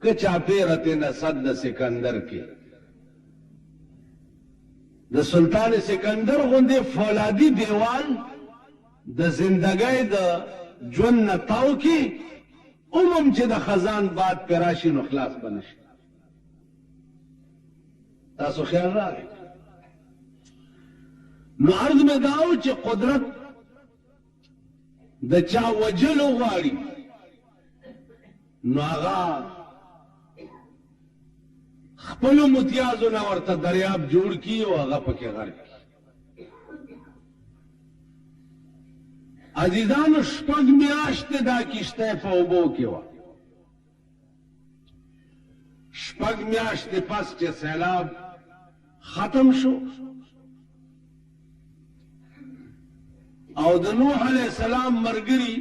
که چاپیرت نصد د سکندر کې د سلطان سکندر غوندې فولادي دیوال د زندګۍ د ژوند نه تاو کې چې د خزان باد پې راشي نو خلاص به نشي. تاسو خیال راغی؟ نو عرض مې دا و چې قدرت د چا وجلو غواړي نو هغه خپلو متیازو نه ورته دریاب جوړ کړي او هغه پکې غرق کړي. عزیزانو شپږ میاشتې دا کشته په اوبو کې وه. شپږ میاشتې پس چې سیلاب ختم شو او د نوح علیه السلام ملګري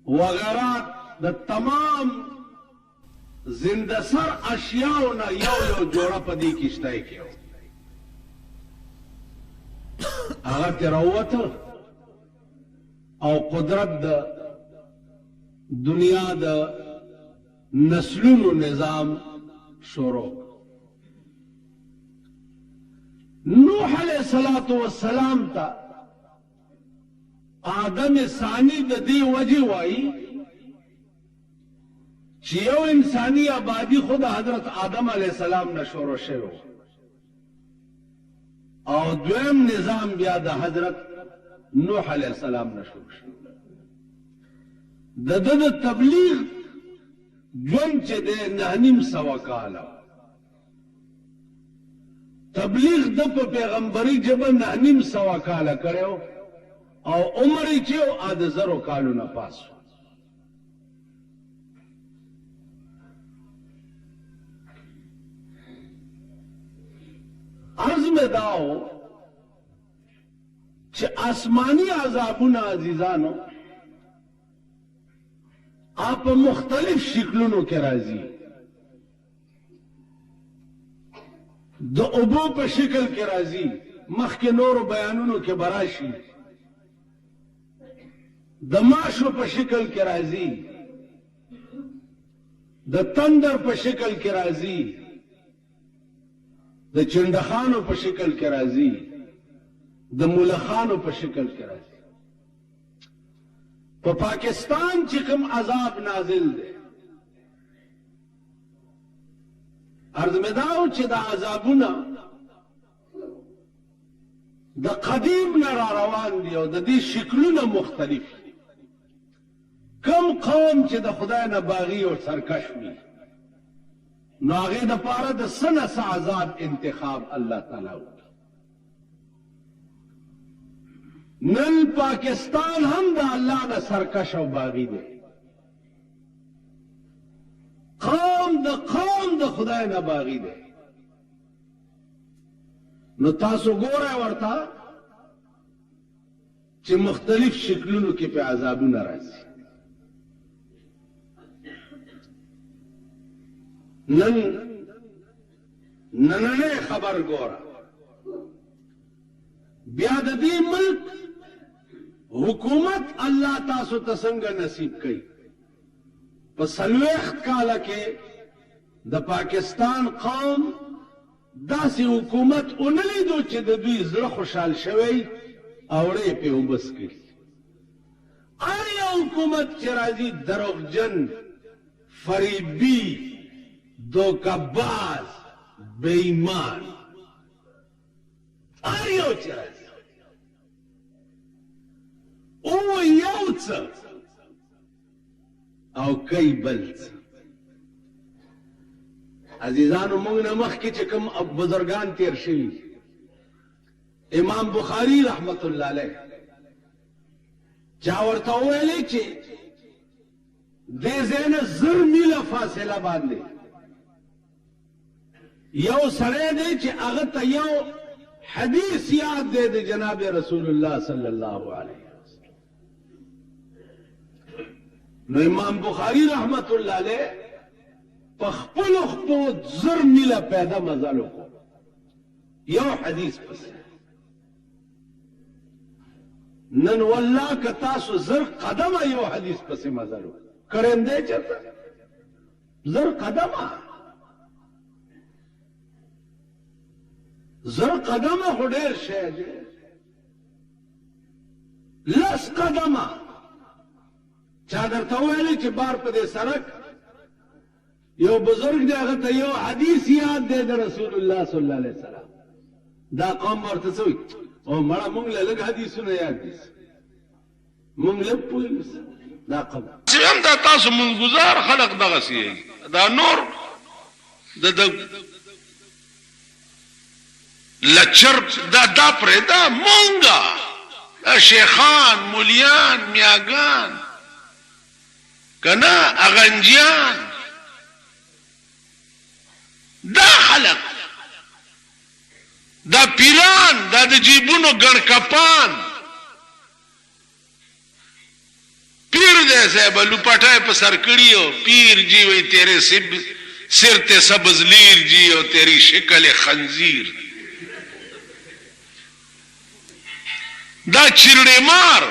وغیرات د تمام زنده سر اشیاو نه یو جوړه په دې کشتۍ کې وه. هغه ترې راووته او قدرت د دنیا د نسلونو نظام شروع. نوح علیہ الصلوۃ والسلام تا آدم ثانی د دې وجه وایي چې یو انساني آبادی خود حضرت آدم علیہ السلام نه شروع شوی او دویم نظام بیا د حضرت نوح علیہ السلام نه شروع شوی. د تبلیغ ژوند چې دی 950 کاله تبلیغ د په پیغمبري ژبه 950 کاله کړو او عمر یې چې د 1000 کالو نه پاس. عرض میں داو چې آسمانی عذابونه عزیزانو آپ مختلف شکلونو کې راځي. د اوبو په شکل کې راځي، مخکې نورو بیانونو کې براشي. د ماشو په شکل کې راځي، د تندر په شکل کې راځي، د چندخانو په شکل کې راځي، د ملخانو په شکل کې راځي. په پاکستان چې کوم عذاب نازل دی عرض مې دا و چې د عذابونه د قدیم نه را روان دي او د دې شکلونه مختلف دي. کم قوم چې د خدای نه باغي او سرکش وي نو هغې دپاره د څه نه څه عذاب انتخاب الله تعالی وکړي. نن پاکستان هم د الله نه سرکش او باغي دی. قوم د خدای نه باغي دی. نو تاسو ګورئ ورته چې مختلف شکلونو کې په عذابونه راځي. نننې خبر ګوره بیا د دې ملک حکومت الله تاسو ته څنګه نصیب کړي. په 40 کاله کې د پاکستان قوم داسې حکومت ونه لیدو چې د دوی زړه خوشحال شوی او ړې پې وبس کړي. هر یو حکومت چې راځي دروغجن، فریبي، دوکه‌باز، بے ایمان، هر یو چې راځي او یو څه او کوي بل څه. عزیزانو موږ نه مخکې چې کوم بزرگان تیر شوي، امام بخاری رحمت الله علیه چا ورته وویلې چې دې ځای نه 1000 میله فاصله باندې یو سړی دی چې هغه ته یو حدیث یاد دی د جناب رسول الله صلی الله علیه وسلم. نو امام بخاری رحمت الله علیه په خپلو 1000 میله پیدا مزل وکړو یو حدیث پسې. نن والله که تاسو 1000 قدمه یو حدیث پسې مزل وکړو کرندې چېرته زر قدمه خو ډېر شی دی، لس قدمه چا درته وویلې چې بار په دې سړک یو بزرگ دی هغه ته یو حدیث یاد دی د رسول الله صلی الله علیه وسلم، دا قوم ورته څه وایي او مړه موږ له لږ حدیثونه یاد دي، موږ لږ پوهېږو. دا قوم هم دا تاسو منګزار خلق دغسې دا نور د لچر دا پرېږده مونږه شیخان مولیان میاګان که نه اغنجیان دا خلق دا پیران دا د جیبونو ګڼکپان پیر دے صاحب لپٹائے پر سر کڑی ہو پیر جی وہی تیرے سر تے سبز لیر جی ہو تیری شکل خنزیر دا چرڑے مار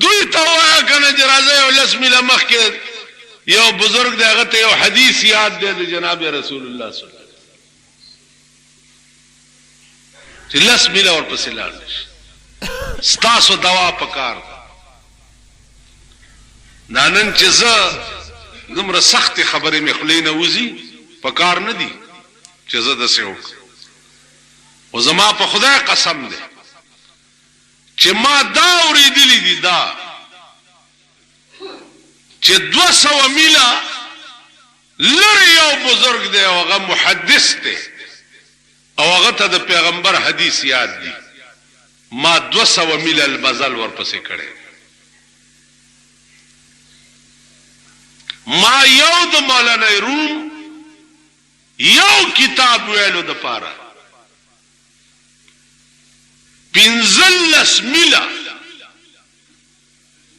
دوی توایا کنا جرازه او لس میله مخکې یو بزرگ دی هغه ته یو حدیث یاد دی د جناب رسول الله صلی الله علیه وسلم چې لس میله ورپسې لاړ شي ستاسو دوا پکار دا نن چې زه دومره سختې خبرې مې خولې نه وځي پکار نه دي چې زه داسې وکړم، او زما په خدای قسم دی چې ما دا اورېدلي دي دا چې 200 میله لرې یو بزرگ دی او هغه محدث دی او هغه ته د پیغمبر حدیث یاد دی، ما 200 میله المزل ورپسې کړی، ما یو د مولانا روم یو کتاب ویلو د پاره 15 میله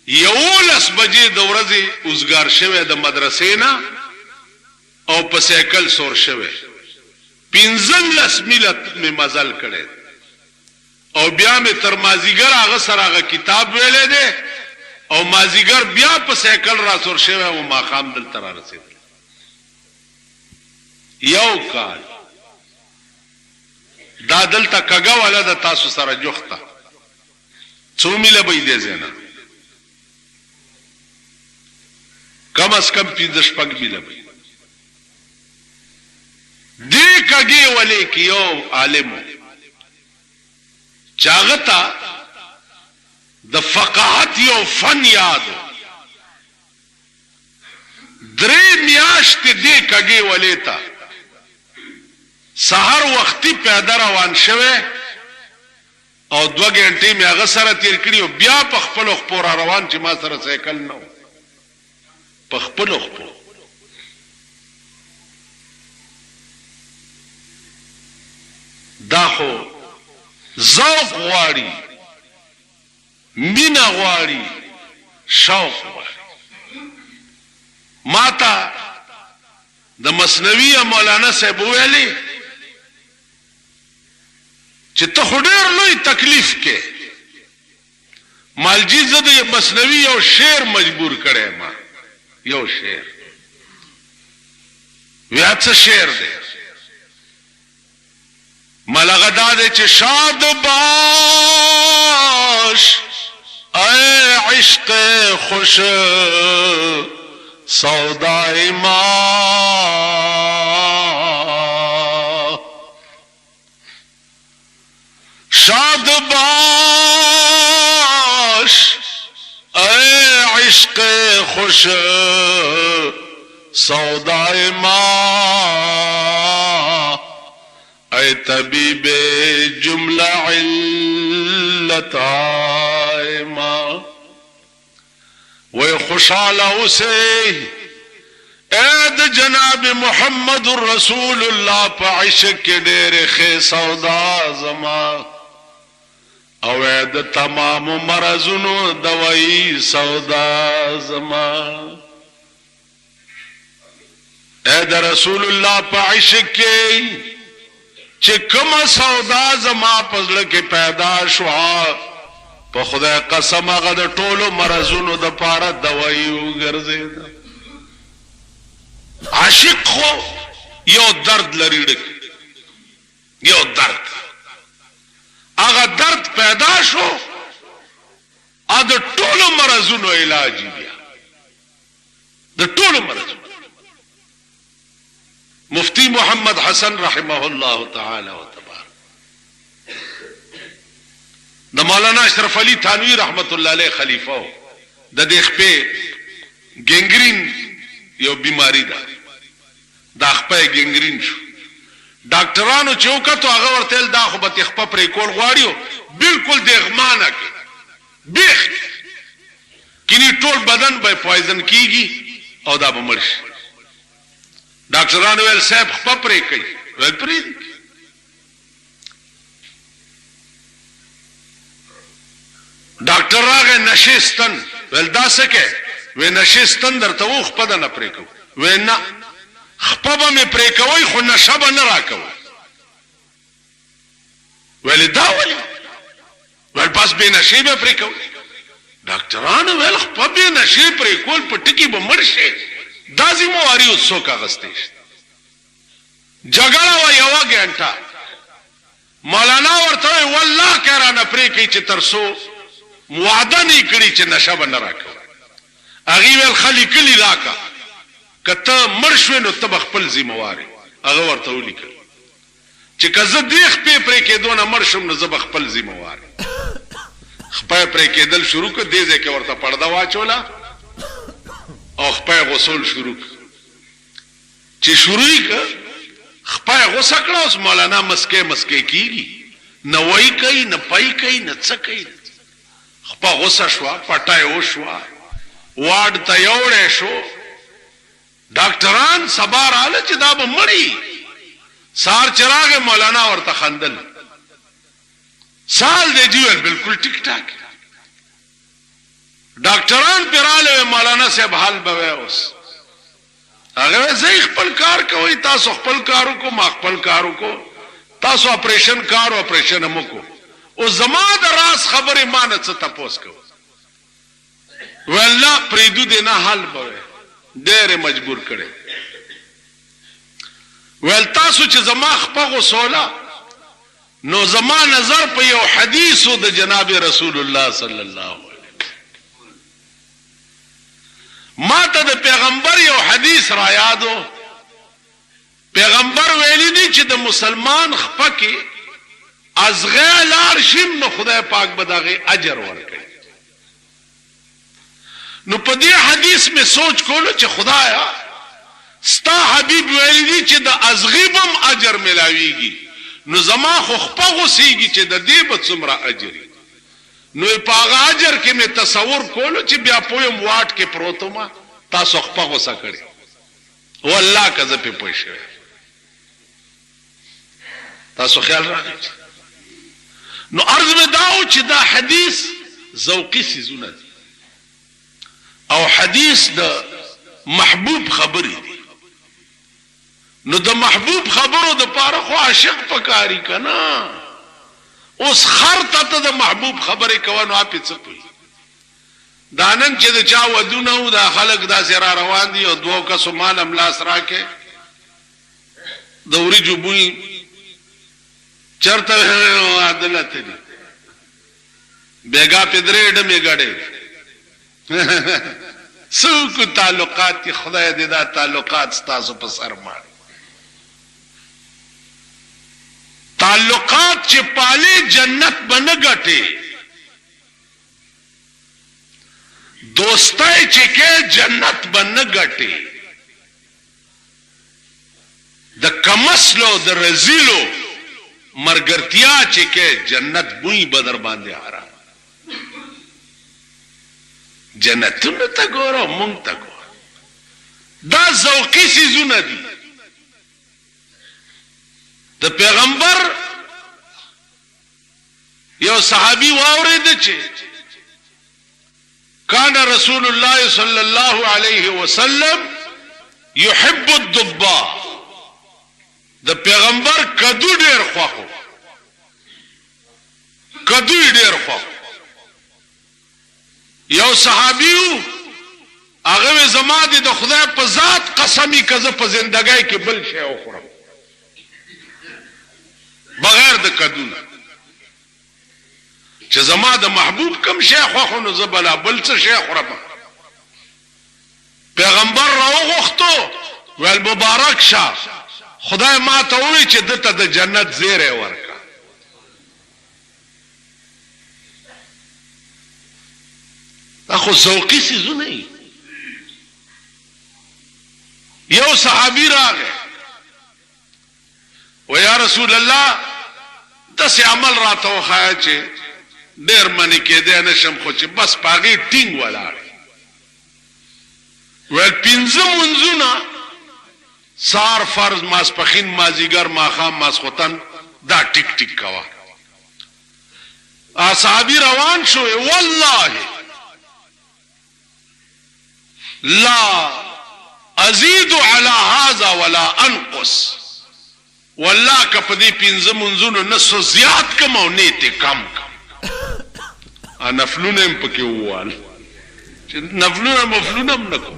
11 بجې د ورځې اوزګار شوی د مدرسې نه او په سایکل سور شوی 15 میله مې مزل کړی او بیا مې تر مازیګر هغه سره هغه کتاب ویلی دی او مازیګر بیا په سایکل را سور شوی او ماښام دلته را رسېدل یو کال دا دلته کږه والا د تاسو سره جوخته 2 میله به دې زنه کم از کم 15 میله به دې کږه ولې کې یو عالم چاغتا د فقاهت یو فن یادو 3 میاشتې دې کږه ولې تا سحر وختي پیدا روان شوه او 2 غنټې مې هغه سره تیر کړی او بیا په خپل خپل روان چې ما سره سایکل نه په خپل خپل دا خو ذوق غواړي مینا غواړي شوق غواړي. ماتا د مثنوی مولانا صاحب ویلي چې ته خو ډېر لوی تکلیف کې مالجی زه د مثنوی یو شعر مجبور کړی ما یو شعر ویا څه شعر دی ملغه دا دی چې شاد باش اے عشق خوش سودای ما شاد باش اے عشق خوش سودای ما اے طبیب جملہ علتائے ما وہ خوشحالہ اسے اید جناب محمد الرسول اللہ پا عشق کے ڈیر خی سودا زما او اید تمام مرضنو دوائی سودا زما اید رسول اللہ پا عشق کے چې کومه سودا زما پزړه کې پیدا شوه په خدای قسم هغه د ټولو مرزونو د پاره دوايي وګرځېده عاشق خو یو درد لري ډک یو درد هغه درد پیدا شو ا د ټولو مرزونو علاج بیا د ټولو مرزونو مفتی محمد حسن رحمه الله تعالی وتبارک د مولانا اشرف علي تھانوی رحمت الله علیه خلیفہ د دې خپې ګنگرین یو بیماری ده دا خپې ګنگرین شو ډاکټرانو چوکاتو هغه ورته دا خو به خپې پرې کول غواړیو بالکل دغمانه کې بیخ کینی ټول بدن به پویزن کیږي او دا به مرشي ډاکټرانو ول صاحب خپې پرې کوي ول پرې ډاکټر راغی نشستن ول دا سکه و نشستن درته و خپه نه پرې کو و نه خپه به مې پرې کوي خو نشه به نه راکوي ول دا ولې ول پس به نشي به پرې کوي ډاکټرانو ول خپه به نشي پرې کول په ټکی به مرشي دا ذمہواری اوسو کاغسته جګړه و یو غنټه مولانا ورته والله کرانه پرې کوي چې ترسو وعده نه کړی چې نشه به نه راکوي اغي ول خلیقلی راکا کته مرشو نو تب خپل ذمہواری هغه ورته ولیکل چې کزه دیخ په پرې کې دونه مرشم نو زب خپل ذمہواری خپل پرې کېدل شروع کړ دې ځکه ورته پرده واچولا او خپل غسل شروع چې شروع کړ خپل غسل کړه اوس مولانا مسکه کیږي نه وای کوي نه پای کوي نه څه کوي خپل غسل شو پټای او شو وارد ته یوړې شو ډاکټران صبر आले چې دا به مړی سار چراغ مولانا ورته خندل سال دې جوړ بالکل ټیک ټاک ډاکټران پراله مولانا صاحب حال به اوس هغه زه خپل کار کوي تاسو خپل کارو کو ما خپل کارو کو تاسو اپریشن کار اپریشن مو کو او زما د راس خبره مان څه تاسو کو والله پریدو دې نه حل به ډېر مجبور کړي ول تاسو چې زما خپغه سولا نو زما نظر په یو حدیثو د جناب رسول الله صلی الله علیه ما ته د پیغمبر یو حدیث را یادو پیغمبر ویلی دی چې د مسلمان خپکه ازغه لار شم نو خدای پاک بداغه اجر ورکړي نو په دې حدیث می سوچ کولو چې خدایا ستا حبیب ویلی دی چې د ازغیبم اجر ملاویږي نو زما خو خپغه سیږي چې د دې په څومره اجر نو په هغه اجر کې می تصور کولو چې بیا پویم واټ کې پروتو ما تاسو خپغه سکړي والله کزه په پوښه تاسو خیال راغی نو عرض می داو چې دا حدیث ذوقی سيزونه دي او حدیث د محبوب خبرې دي نو د محبوب خبرو د پاره خو عاشق پکاري کنا اوس خرته د محبوب خبرې کوي اپ څه کوي دانن چې د چا ودونه او د خلک دا سره روان دي او دوه کسو مال املاس راکې دوري جوبوي چرته عدالت دي بیگا پدرې ډمه غړې سوق تعلقات کی خدای دې دا تعلقات ستاسو په سر مار تعلقات چې پاله جنت بنګټي دوستای چې کې جنت بنګټي د کمسلو د رزیلو مرګرتیا چې کې جنت بوئی بدر باندې حرام جنتونه ته ګورو مونږ ته ګورو دا ذوقي سيزونه دي د پیغمبر یو صحابي واورید چې کان رسول الله صلی الله علیه وسلم يحب الضباء د پیغمبر کدو ډیر خوخو کدو ډیر خوخو یو صحابیو هغه زما د خدای په ذات ذات قسمی کزه په زندګۍ کې بل شی وخورم بغیر د کدونه چې زما د محبوب کم شی خوښ نو زه بلا بل څه شی خورم پیغمبر راوغوښتو ویل مبارک شه خدای ما ته وویل چې دته د جنت زیری ورکړه دا خو ذوقي څیزونه دي یو صحابي راغی و یا رسول الله داسې عمل راته وښایه چې ډېر منې کېدی نه شم خو چې بس په هغې ټینګ ولاړ ویل 5 منځونه سار فرض ماسپخین مازیګر ماښام ماسخوتن دا ټیک ټیک کوه صحابي روان شو والله لا ازید علی هذا ولا انقص والله که په دې 5 منځونو نه څه زیات کم او نه ته کم نفلونه هم پکې ووال چې نفلونه مفلونه هم نکو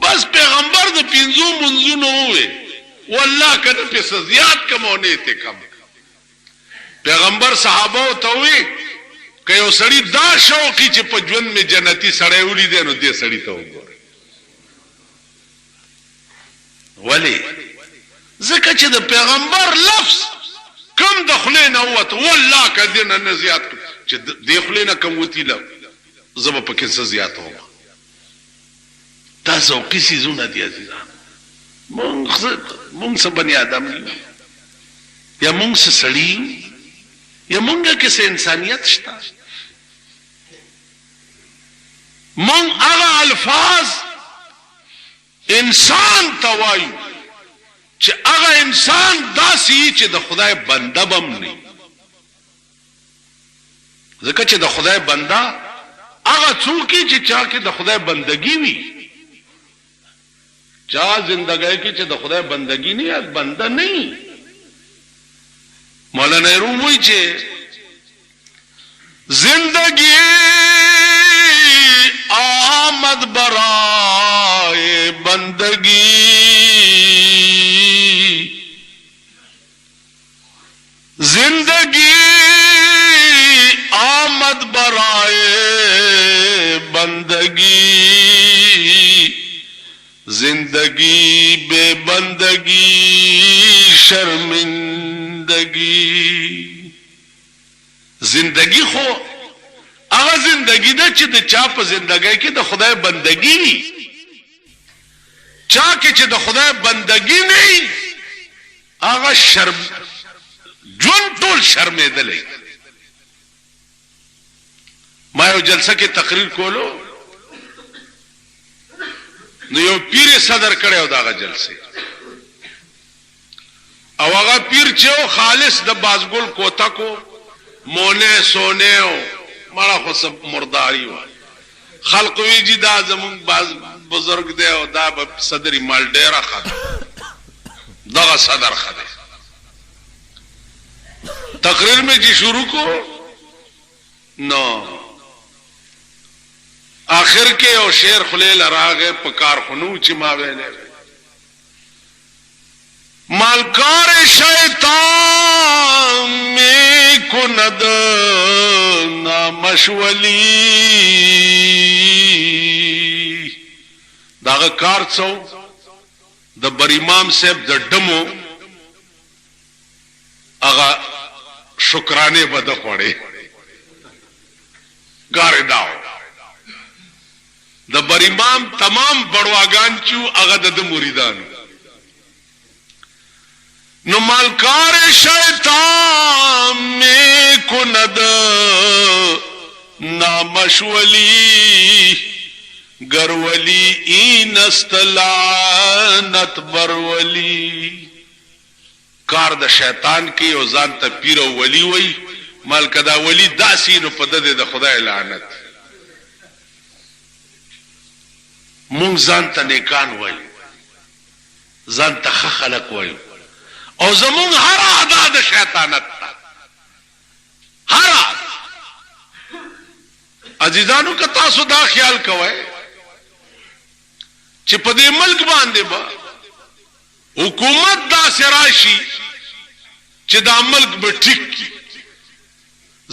بس پیغمبر د 5 منځونو وې والله کله په څه زیات کم او نه ته کم پیغمبر صحابه ته وې که یو سړی دا شوقي چې په ژوند می جنتی سړی ولید نو دې سړی ته وګوره ولی ځکه چې د پیغمبر لفظ کم د خولې نه ووت والله که دې نه زیات چې دې خولې نه کم وتی له زه به پکې څه زیات وم دا ذوقي څیزونه دي عزیزان مونږ څه بني آدم یو یا مونږ څه سړي یا مونږ کې څه انسانیت شته مونږ هغه الفاظ انسان ته وایو چې هغه انسان داسې چې د خدای بنده بم نه ځکه چې د خدای بنده هغه څوک چې چا کې د خدای بندگی وي چا زندګۍ کې چې د خدای بندگی نه یاد بنده نه مولانا روم وایي چې زندگی آمد برائے بندگی زندگی آمد برائے بندگی زندگی بے بندگی شرمندگی زندگی خو هغه زندگی ده چې د چا په زندګۍ کې د خدای بندگی وي چا کې چې د خدای بندگی نه هغه شرم جون ټول شرمېدلی ما یو جلسه کې تقریر کولو نو یو پیر صدر کړو داغه جلسه او هغه پیر چې خالص د بازګل کوتا کو مونه سونه مړه خو سب مرداری و خلق وی جی دا زمون باز بزرگ دی او دا صدر مال ډیره خد دغه صدر خده تقریر میں جی شروع کو نو آخر کې او شیر خلیل راغه په کارخونو چې ما ویلې مالکار شیطان میں کند نامشولی داغه کار څو د بر امام صاحب د ډمو هغه شکرانه بده خوړې ګار داو د بر امام تمام بڑواگان چو هغه د مریدان نو مالکار شیطان میں کند نامشولی گرولی این استلانت برولی کار د شیطان کی او ځان ته پیر او ولی وای مال کدا ولی داسی نو په د خدای لعنت مونږ ځان ته نیکان وای ځان ته خلق وای او زمون هر ادا د شیطانت هر عزیزانو که تاسو دا خیال کوئ چې په دې ملک باندې به حکومت داسې راشي چې دا ملک به ټیک کی.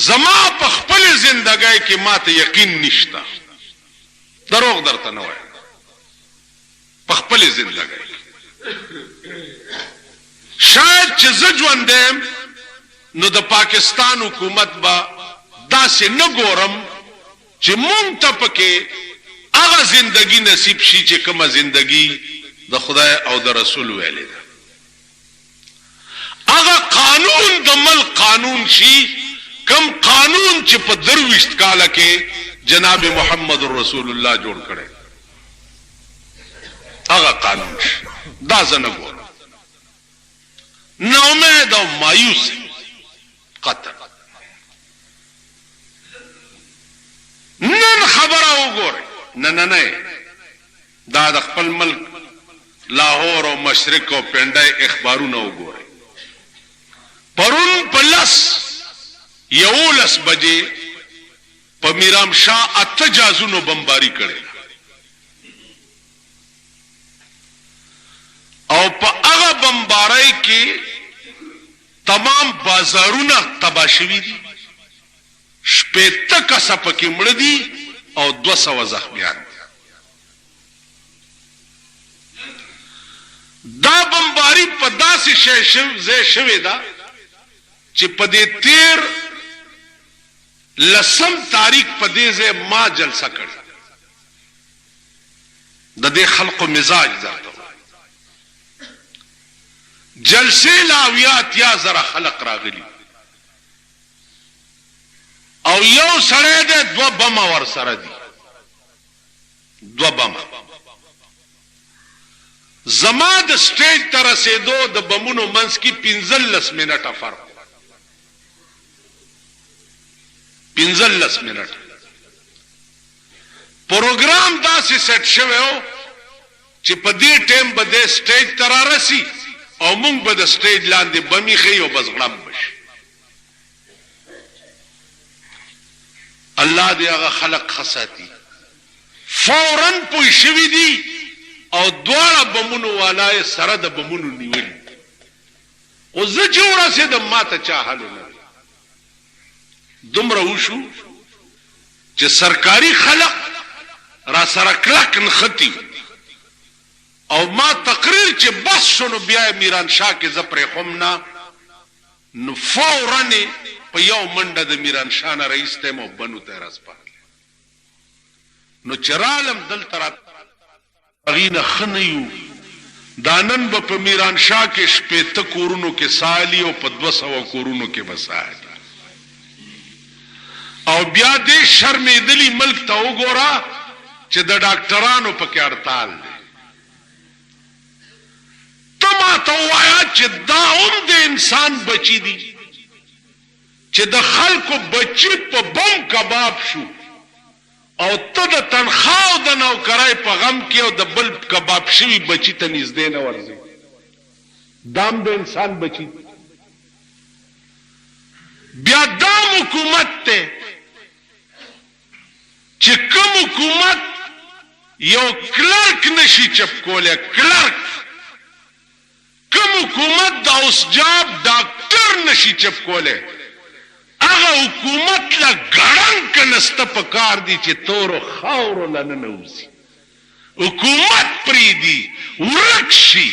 زما په خپل زندګۍ کې ماته یقین نشته، دروغ درته نه وایم، په خپل زندګۍ شاید چې زه ژوندم نو د پاکستان حکومت به داسې نه ګورم چې مونږ ته پکې هغه زندگی نصیب شي چې کومه زندگی د خدای او د رسول ویلې ده. هغه قانون د ملک قانون شي کم قانون چې په 23 کال کې جناب محمد رسول الله جوړ کړي، هغه قانون شي. دا زنه ګور نو امید او مایوس قطر نن خبره وګورئ. نه دا د خپل ملک لاهور او مشرق او پنډای اخبارونه وګورئ. پرون په 11 بجې په میرام شاه 8 جازونو بمباری کړي او په هغه بمباری کې تمام بازارونه تباہ شوي دي، 80 کسه پکې مړه دي او 200 زخمیان. دا بمباری په داسې شی شوې ده چې په دې 13 تاریخ په دې ځای ما جلسه کړې. د دې خلقو مزاج درته جلسه لاویات یا زره خلق راغلي او یو سړی د 2 بم ور سره دي، 2 بم. زما د سټیج تر رسیدو د بمونو منځ کې 15 منټه فرق، 15 منټه. پروګرام داسې سیټ شوی و چې په دې ټیم به د سټیج تر راسي او مونږ به د سټیج لاندې بمي خي او بس غړم بشي. الله دې هغه خلق خساتي فوراً پوي شوي دي او دواړه بمونو والای سره د بمونو نیولي. او زه چې ورسېدم ما ته چا حل نه دومره وشو چې سرکاري خلق را سره کلک نختی او ما تقریر چې بس شنو بیا میران شاه کې زپرې خمنا نو فوراً په یو منډه د میران شاه نه رئیس ته مو بنو ته راسپال نو چرالم دل تر غینه خنیو دانن به په میران شاه کې 80 کورونو کې سالی او په 200 کورونو کې بسالی او بیا دې شرمېدلی ملک ته وګوره چې د ډاکټرانو په کې هړتال دی. تما ته وایا چې دا هم د انسان بچی دي چې د خلکو بچی په بم کباب شو او ته د تنخواه د نوکرۍ په غم کې او د بل کباب شوي بچی ته نږدې نه ورځي. دام د انسان بچی بیا دام حکومت ته چې کوم حکومت یو کلرک نشي چپ کوله، کلرک کوم حکومت د اوسجاب ډاکټر نشي چپ کوله، هغه حکومت لا ګړنګ کنسته پکار دي چې تور خاور لنه نوزي. حکومت پریدي ورکشي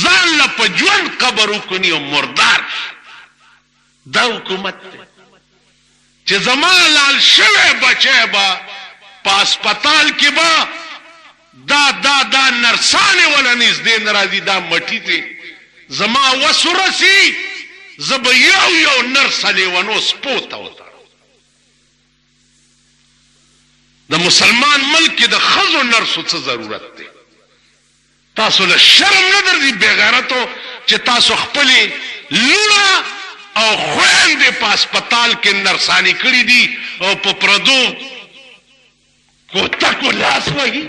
ځان له په ژوند قبر وکني او مردار. دا حکومت چې زما لال شوی بچی با په هسپتال کې با دا نرسانې ولا نږدې نه راځي، دا مټي ته زما وس ورسي زه به یو نرس لیونو سپو ته وتړم. د مسلمان ملک کې د ښځو نرسو څه ضرورت دی؟ تاسو له شرم نه درځي بېغیرتو چې تاسو خپلې لوڼه او خویندې په هسپتال کې نرسانې کړي دي او په پردو کوتکو لاس وهي.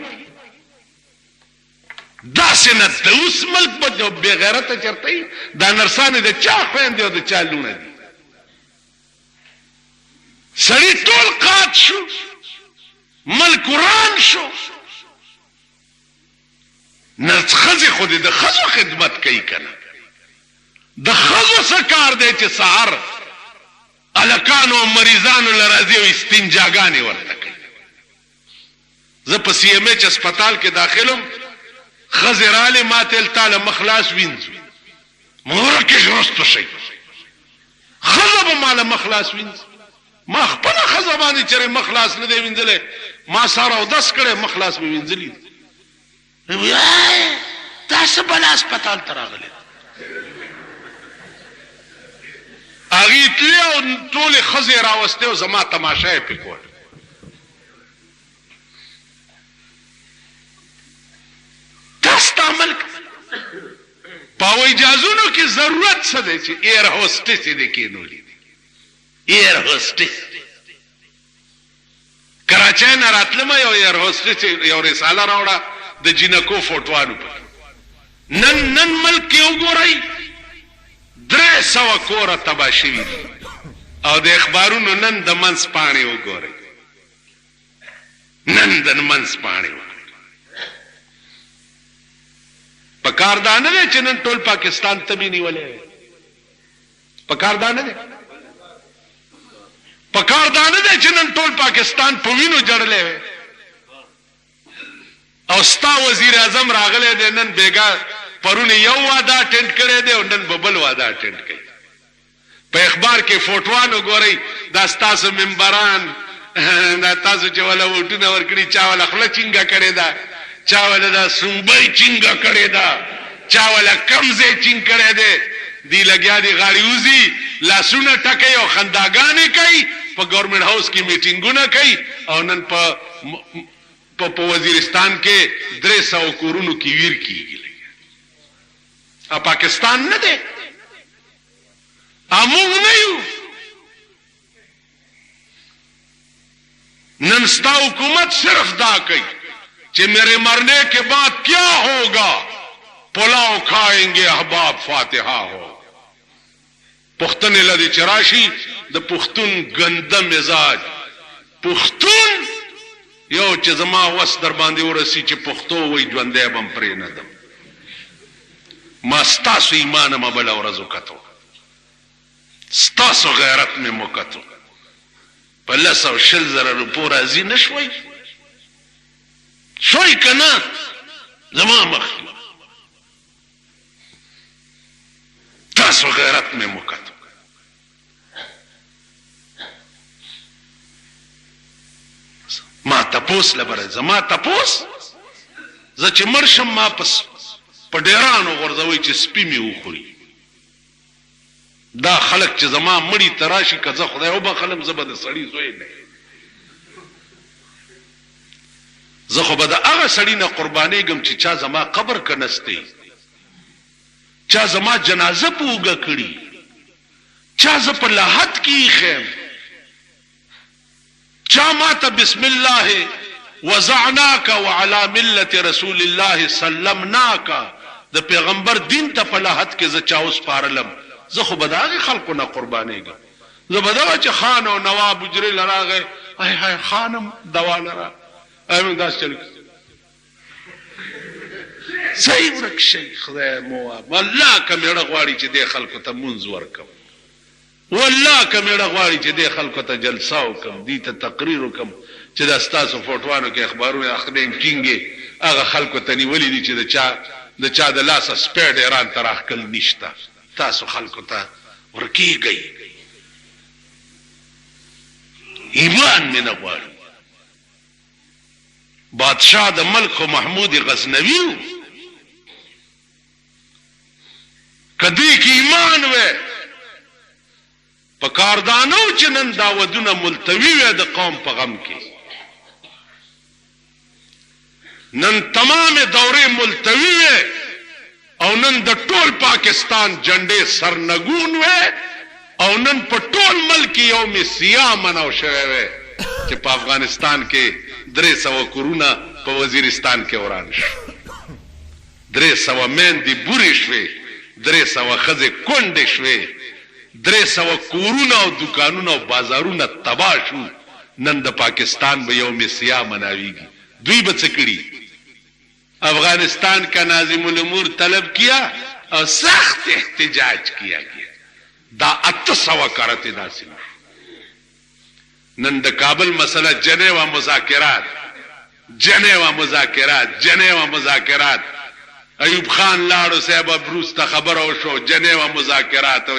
داسې نه د اوس ملک به بېغیرته چېرته وي؟ دا نرسانې د چا خویندې او د چا لوڼه دي؟ سړي ټول قات شو، ملک وران شو. نه خزه خو د خزو خدمت کوي کنه د خزو سکار دی چې سحر الکانو مریضانو لرازي او استنجاګانې ورته کوي. زه په سی ام ایچ هسپتال کې داخلم خزراله ماتل تعالی مخلاص وینځو مورکه رستو شي خزب مال مخلاص وینځ ما خپل خزبانی چې مخلاص نه دی وینځله ما ساره او 10 کړه مخلاص به وینځلی تاسو بل هسپتال تراغله اغه تلو ټول خزر راوسته او زما تماشا یې پکول. تاسو عمل پاو اجازهونو کې ضرورت څه دی چې ایر هوسټس دې کېنولې ایر هوسټس کراچۍ نه راتلم یو ایر هوسټس یو رساله راوړه د جنکو فوټوانو په نن ملک یو ګورای 300 کور تبا شوی او د اخبارونو نن د منس پانی وګورئ نن د منس پانی پکاردانه ده چې نن ټول پاکستان ته بھی نیولې پکاردانه ده چې نن ټول پاکستان په وینو جړلې او ستا وزیر اعظم راغله ده نن بیګا پرونه یو واده اټینډ کړي دي او نن ببل واده اټینډ کړي په اخبار کې فوټوانو ګوري دا ستاسو منبران دا تاسو چې ولا وټونه ورکړي چا ولا خپل چنګا کړي دا چا ولا دا سنبای چنګا کړي دا چا ولا کمزه چنګ کړي دي دی لګیا دي غاړي وزي لاسونه ټکي او خنداګانې کوي په ګورنمنت هاوس کې میټینګونه کوي او نن په وزیرستان کې 300 کورونو کې ویر کیږي پاکستان نه دی امون نه یو نن ستا حکومت صرف دا کوي چې میرے مرنے کے بعد کیا ہوگا پلاؤ کھائیں گے احباب فاتحہ ہو پختن لدی چراشی د پختون گنده مزاج پختون یو چې زما وس در باندې ورسی چې پختو وای ژوندې بم پرې نه دم ما ستاسو ایمان ما بل ورځو کتو ستاسو غیرت مې موکتو په 100,000 روپو راځي نشوي شوي کنه زما مخ تاسو غیرت مې موکتو ما تپوس لبره زما تپوس زه چې مرشم ما پس په ډیرانو غورځوي چې سپی می وخوري دا خلک چې زما مړی تراشي کزه خدای او بخلم زبد سړی زوی نه زه خو به د هغه سړی نه قرباني ګم چې چا زما قبر کنسته چا زما جنازه پوګه کړي چا ز په لحد کې خیم چا ماته بسم الله وزعناک وعلى ملة رسول الله سلمناک د پیغمبر دین ته په لحد کې ز چاوس پارلم زه خو بداغه خلکو نه قربانېږم زه بداغه چې خان او نواب اجري لراغه هاي خانم دوا لرا ایم داس چل صحیح ورک شي خدای مو والله کمېړه غواړي چې د خلکو ته منځ ورکم والله کمېړه غواړي چې د خلکو ته جلسه وکم دي ته تقریر وکم چې د استاسو فوټوانو کې اخبارونه اخلين کینګي هغه خلکو ته نیولې دي چې د چا د لاس سپېډ ایران تر اخکل نشتا تاسو خلکو ته ورکیږي ایمان نه غواړي بادشاہ د ملک محمود غزنوی کدی کی ایمان و پکاردانو چې نن داودونه ملتوی و د قوم په غم کې نن تمام دوره ملتوی و او نن د ټول پاکستان جنډې سرنګون و او نن په ټول ملک یوم سیاه مناو شوی و چې په افغانستان کې 300 کورونه په وزیرستان کې وران شو 300 مېندې بورې شوې 300 خزې کونډې شوې 300 کورونه او دکانونه او بازارونه تباه شو نن د پاکستان به یوم سیاه مناویږي دوی به څه کړي अफगानिस्तान का नाजिम उल उमूर तलब किया और सख्त एहतजाज किया गया। दा 800 करते दासिल नन द काबल मसला जनेवा मुजाकिरात अयूब खान लाड़ो साहब ब्रूस ता खबर हो शो जनेवा मुजाकिरात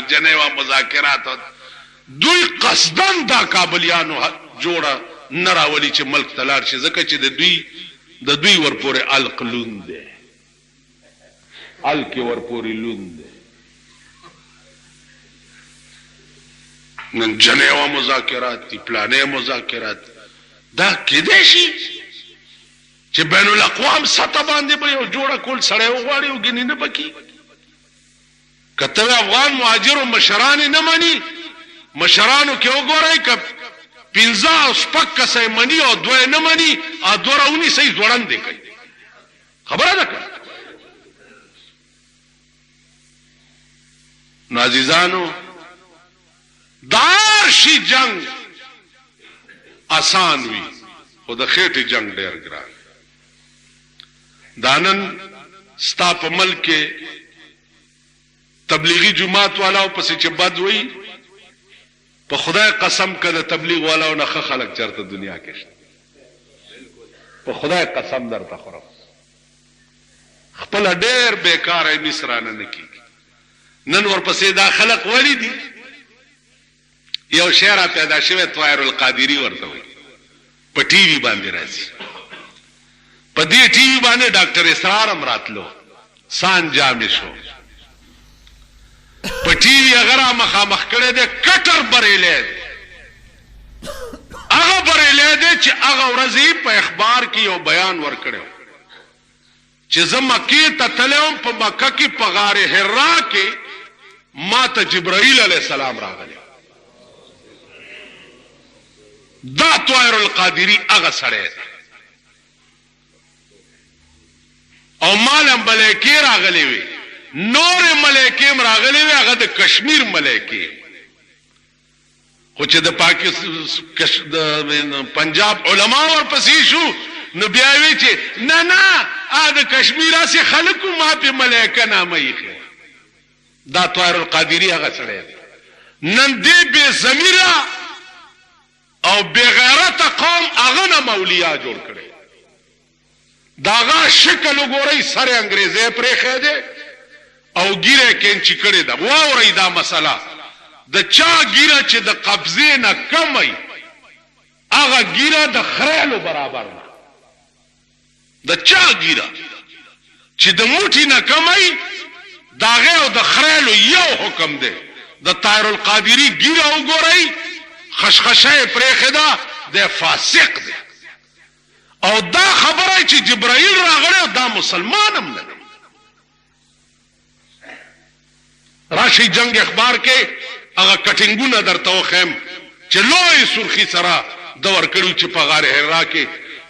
दुई कसदन दा काबलियानो जोड़ा नरावली चे मुल्क तलार चे जका चे द दुई वर पूरे अलक लूंदे अलके वर पूरी लूंदे नन जनेवा मुजाकिरात ती प्लाने मुजाकिरात दा किदेशी चे बैनुल अक़वाम सतह बांधे बड़े जोड़ा कोल सड़े उगाड़े गिनी न बकी कतवे अफगान मुहाजिर मशरान न मनी मशरान क्यों गोरे कब पिंजा स्पक कसे मनी और द्वे न मनी और दोरा उन्हीं सही जोड़न दे गई खबर है ना नाजीजानो दारशी जंग आसान हुई खुद खेटी जंग डेर ग्रान दानन स्ताप अमल के तबलीगी जुमात वाला पसी चिब्बद हुई पर खुदा कसम कर तबलीग वाला न खलक चरत दुनिया के पर खुदा कसम दर तखरफ खपल डेर बेकार है मिसराना न की नन और पसे दा खलक वाली दी यो शेरा पैदा शवे त्वायरुल कादिरी वर्ता हुई पर टीवी बांधे राजी पदी टीवी बाने डॉक्टर इसरार अमरात लो सान जामिशो पटीवी अगर मखामख करे दे कटर बरेले अगर बरेले दे चे अगर रजी पे अखबार की ओ बयान वर करे चे मक्की ततलेम पे मक्का की पगारे हिर्रा के माता जिब्राइल अलैहिस्सलाम रागले दा त्वायरुल कादिरी अगर सड़े और मालम मलेके रागले हुए नौर मलेके रागले हुए अगर द कश्मीर मलेके कुछ द पाकिस्तान पंजाब उलमा और पसीशु न ब्यावे चे ना आद कश्मीरा से खलकू मा पे मलेका नाम ही है दा त्वायरुल कादिरी अगर सड़े नंदे बेजमीरा और बेगैरत कौम अगना मौलिया जोड़ करे दागा शिकल गोरई सरे अंग्रेजे प्रेखे दे और गिरे केंची करे दा वाव रही दा मसला द चा गिरा चे द कब्जे न कमई आगा गिरा द खरेलो बराबर द चा गिरा चे द मुठी न कमई दागे और द खरेलो यो हुक्म दे द तायरुल कादिरी गिरा गोरई खशखशे प्रेखे दा दे फासिक दे और दा खबर है कि जिब्राइल रागड़े दा मुसलमान हम न राशि जंग अखबार के अगर कटिंगू न दर तो खेम चलो सुर्खी सरा दवर कड़ू चिपा गारे हिर्रा के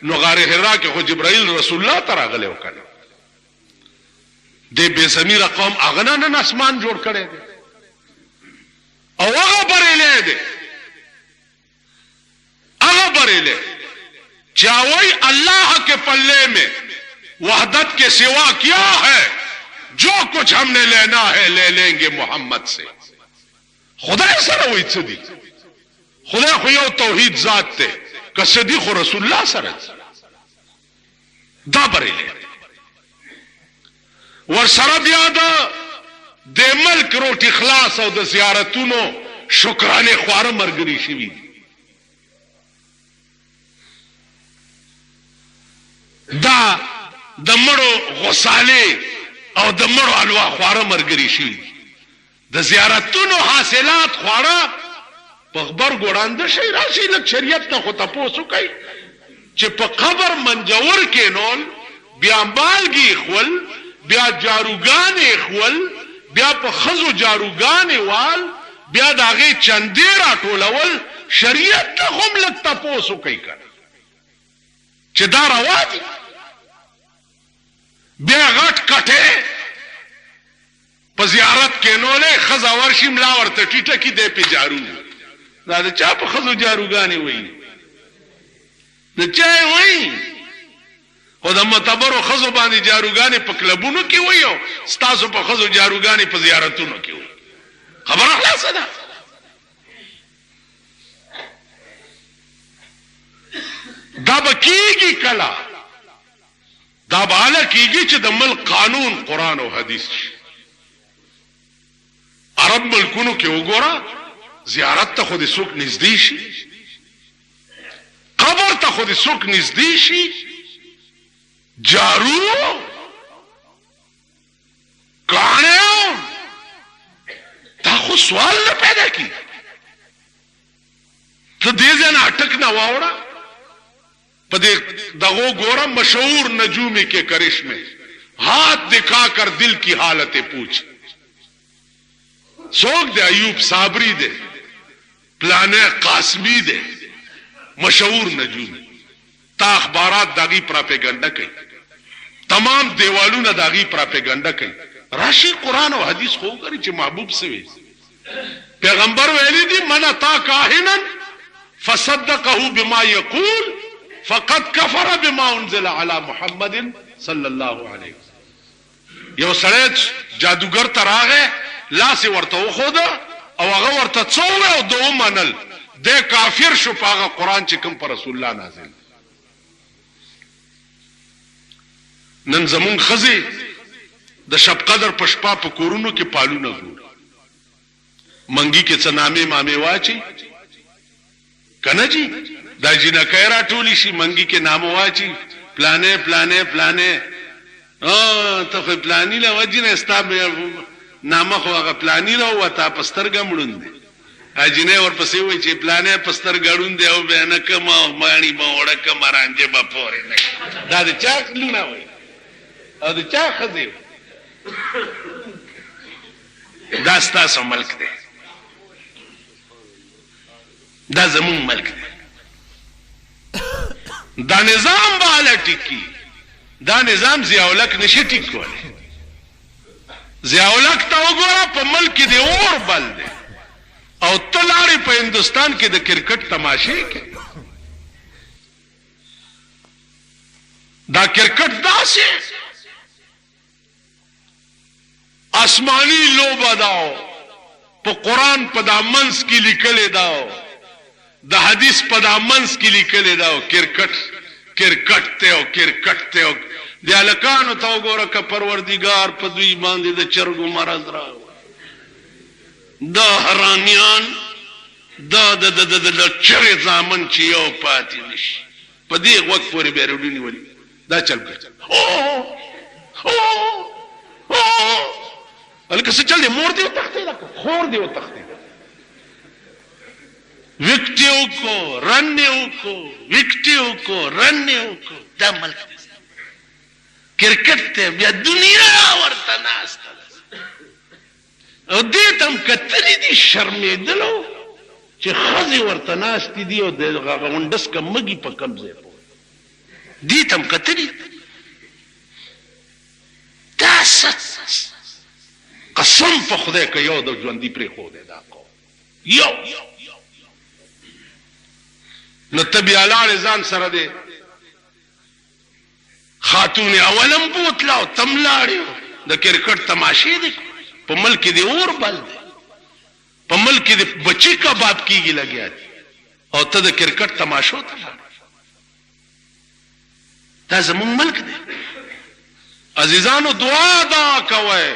नगारे हिर्रा के खो जिब्राइल रसूलुल्लाह तरागले होकर दे बेजमीर कौम अगना न आसमान जोड़ करे दे और अगर बरेले दे अगर बरेले चावई अल्लाह के पल्ले में वहदत के सिवा क्या है जो कुछ हमने लेना है ले लेंगे मोहम्मद से खुदा सर वो इच्छदी खुदा खुयो तौहीद जात थे कसदी खो रसूलुल्लाह सर दा बरेले वर सरब याद दे मल्क रोटी खलास और द जियारतुनो शुक्राने ख्वार मरगरी शिवी दा दमड़ो गुसाले और दमड़ो अलवा ख्वारा मरगरी शी द जियारतुनो हासिलात ख्वारा पखबर गोड़ांद शई राशि लग शरीयत न होता पोसु कई चे पखबर मंजवर के नोल ब्या बालगी खवल ब्या जारूगाने खवल ब्या पखजो जारूगाने वाल ब्या दागे चंदेरा टोलवल शरीयत न हम लगता पोसु कई कर चिदार आवाज बेगट कटे पजियारत के नोले खजा वर्षी मिलावर टीटा की दे पे जारू दादा चाप खजो जारू गाने वही न चाहे वही خو د معتبرو خزو باندې جاروګانې په کلبونو کې وي او ستاسو په خزو جاروګانې په زیارتونو کې وي. خبره خلاصه ده. دا به کېږي کله؟ دا به هله کېږي چې د ملک قانون قرآن او حدیث شي. عرب ملکونو کې وګوره زیارت ته خو دې څوک نږدې شي، قبر ته خو دې څوک نږدې شي، جارو کاڼه دا خو سوال نه پیدا کی. ته دې ځای نه اٹک نه واوړه. په دې دغو ګوره مشهور نجومی کے کرشمے ہاتھ دکھا کر دل کی حالتیں پوچھ. سوک دے ایوب صابری دے، پلانے قاسمی دے، مشہور نجومی. تا اخبارات داغی پراپیگنڈا کئی، تمام دیوالون داغی پراپیگنڈا کئی. راشی قرآن و حدیث خو کری چی محبوب سوی پیغمبر ویلی دی من اتا کاہنن فصدقہو بما یقول فقد کفر بما انزل علی محمد صلی اللہ علیہ وسلم. یو سړی جادوگر ته راغی، لاس یې ورته وښوده او هغه ورته څه وویل او ده ومنل، دی کافر شو په هغه قرآن چې کوم په رسول الله نازل. نن زمونږ ښځې د شب قدر په شپه په کورونو کې پالونه ګوري، منګي کې څه نامې مامې واچي کنه جی، دا جنکۍ راټولې شي منګي کې نامه واچي، پلانې پلانې پلانې ته خو پلاني له وجې نه ستا نامه خو هغه پلاني راووته په سترګه مړوند دی. اجینې ورپسې وایي چې پلانې په سترګه ړوند دی او بیا نه کم او ماڼي به وړه کم رانجې به پورې نه. دا د چا لونه وایي او د چا ښځې؟ دا ستاسو ملک دی، دا زمون ملک دی. دا نظام به هله ټیکي. دا نظام ضیاءالحق نشي ټیک کولی. ضیاءالحق ته وګوره په ملک کې د اور بل دی او ته لاړې په هندوستان کې د کرکټ تماشې کې. دا کرکټ داسې آسمانی لوبه داو، په قرآن په دا منځ کې لیکلې داو، د حدیث په دا منځ کې لیکلې داو. کرکټ کرکټ ته او کرکټ ته او د هلکانو ته وګوره که پروردګار په دوی باندې د چرګو مرض راوړي. دا حرامیان دا د چرې زامن چې یو پاتې نشي په دې غوږ پورې بیا روډي نیولي. دا چل کوي هلکه څه چل دی؟ مور دې وتښتې لکه خور دې وتښتې، وکټې وکړو رنې وکړو وکټې وکړو رنې وکړو. دا ملک دی، کرکټ ته بیا دنیا ورته ناسته او دې ته هم کتلي دي شرمېدلو چې ښځې ورته ناستې دي او د هغه غونډس که مږي په کوم ځای پورې دې ته هم کتلي. دا قسم په خدای که یو د ژوندي پرېښودی دا قوم یو، نو ته بیا لاړې ځان سره دی خاتون اولم بوتله او تم لاړې د کرکټ تماشې دی. په ملک کې د اور بل دی، په ملک کې د بچي کباب کېږي لګیا دي او ته د کرکټ تماشو ته لاړې. دا زمونږ ملک دی. عزیزانو دعا دا کوئ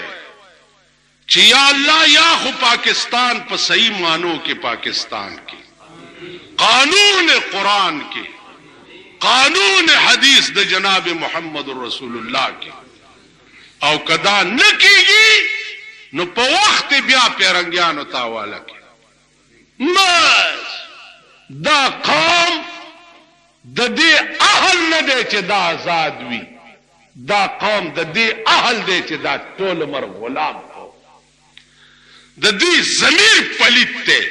چې یا الله یا خو پاکستان په صحیح معنوں کې پاکستان کې قانون قرآن کې قانون حدیث د جناب محمد رسول الله کې او کدا نه کېږي نو په وخت بیا پیرنګیانو ته حواله کې. دا قوم د دې اهل نه دی چې دا آزاد وي. دا قوم د دې اهل دی چې دا ټول عمر غلام قوم. د دې ضمیر پلیت دی،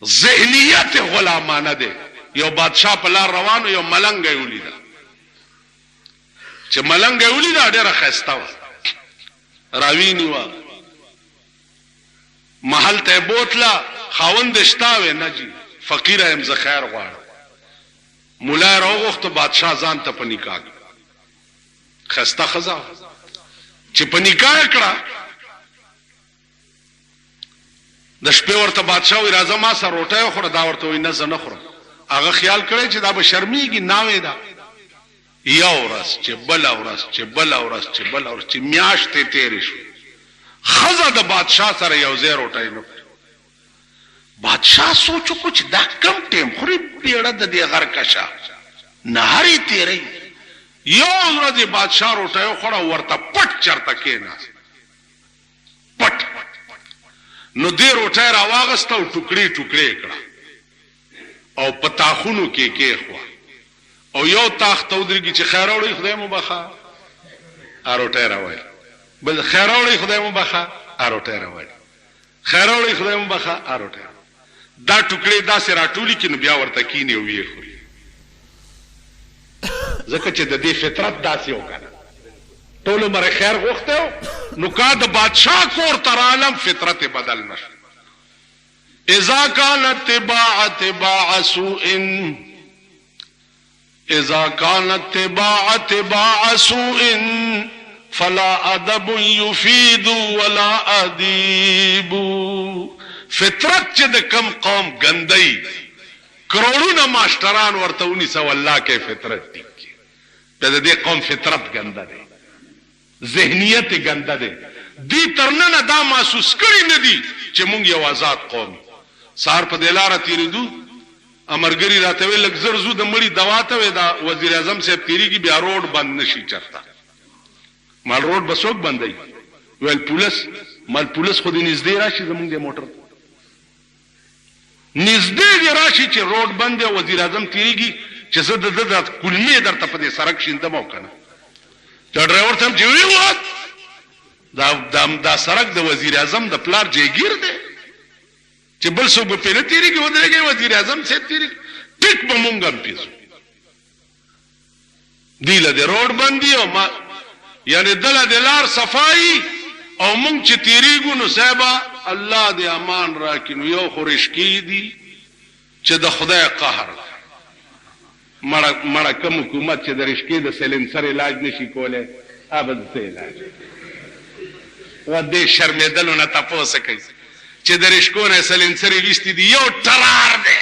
ذهنیت غلامانه دی. یو بادشاہ په لار روانو، یو ملنګ یې ولیده. چې ملنګ یې ولیده ډېره ښایسته وه، راوینې وه، محل ته یې بوتله، خاوند یې شته وې نه جي فقیره یم زه خیر غواړم. ملا یې راوغوښته بادشاه ځان ته په نکاح کړ. خسته خزا چې په نکاح کړه د شپې ورته بادشاہ وی راځه ما سره روټه خوره دا ورته وی نه زه نه خورم هغه خیال کړی چې دا به شرمېږي ناوې دا یو ورځ چې بل ورځ چې بل ورځ چې بل ورځ چې میاشتې تیرې شو خزه د بادشاہ سره یو ځای روټه نه بادشاہ سوچو کچھ دا کم ټیم خوري پیړه د دې غر کشا نهاري تیرې یو ورځ بادشاہ روټه خوړه ورته پټ چرته کېنا پټ نو دې روټه را واغسته او ټوکړي ټوکړي کړه او پتاخونو کې خوا او یو تاخ تودرګي چې خیر اوري خدای مو بخا اروټه راوي بل خیر اوري خدای مو بخا اروټه راوي خیر اوري خدای مو بخا اروټه دا ټوکړي دا سره ټولي کې نو بیا ورته کینی او یې خوري ځکه چې د دې فطرت داسې وکړه ټول عمر خیر غوښته نو کا د بادشاہ کور تر عالم فطرت بدل نشو اذا كانت تباع سوء اذا كانت تباع سوء فلا ادب يفيد ولا اديب فطرت چې د کم قوم ګندای کروڑونه ماشټران ورته ونی سو الله کې فطرت دي د دې قوم فطرت ګنده ده ذهنیت ګنده ده دې ترنه دا محسوس کړی نه دي چې مونږ یو آزاد قوم سار په دلاره تیریدو امرګری راته وی لګ زرزو د مړی دوا ته وی دا وزیر اعظم صاحب تیریږي بیا روډ بند نشي چرتا مال روډ بسوک بندای ویل مال پولیس خو دې نږدې راشي زمونږ د موټر نږدې راشي چې روډ بند وزیر اعظم تیریږي چې زه د کلمې درته په دې سړک شیندم او کنه دا ډرایور ته چې وی وات دا سړک د وزیر اعظم د پلار جیګیر دی چې بل څوک په پیله تیریږي ودرېږي وزیر اعظم صاحب تیریږي ټیک به مونږ هم پیسو دی له روډ باندې او ما یعنی دله د لار صفای او مونږ چې تیریږو نو صاحبہ الله دې امان راکړي نو یو خورشکی دي چې د خدای قهر مړه کوم حکومت چې د رشکی د سلنسر علاج نشي کوله ابد څه علاج و دې شرمېدلو نه تاسو کوي چې د رشکونه سلنسر ویستي دی یو ټرار دی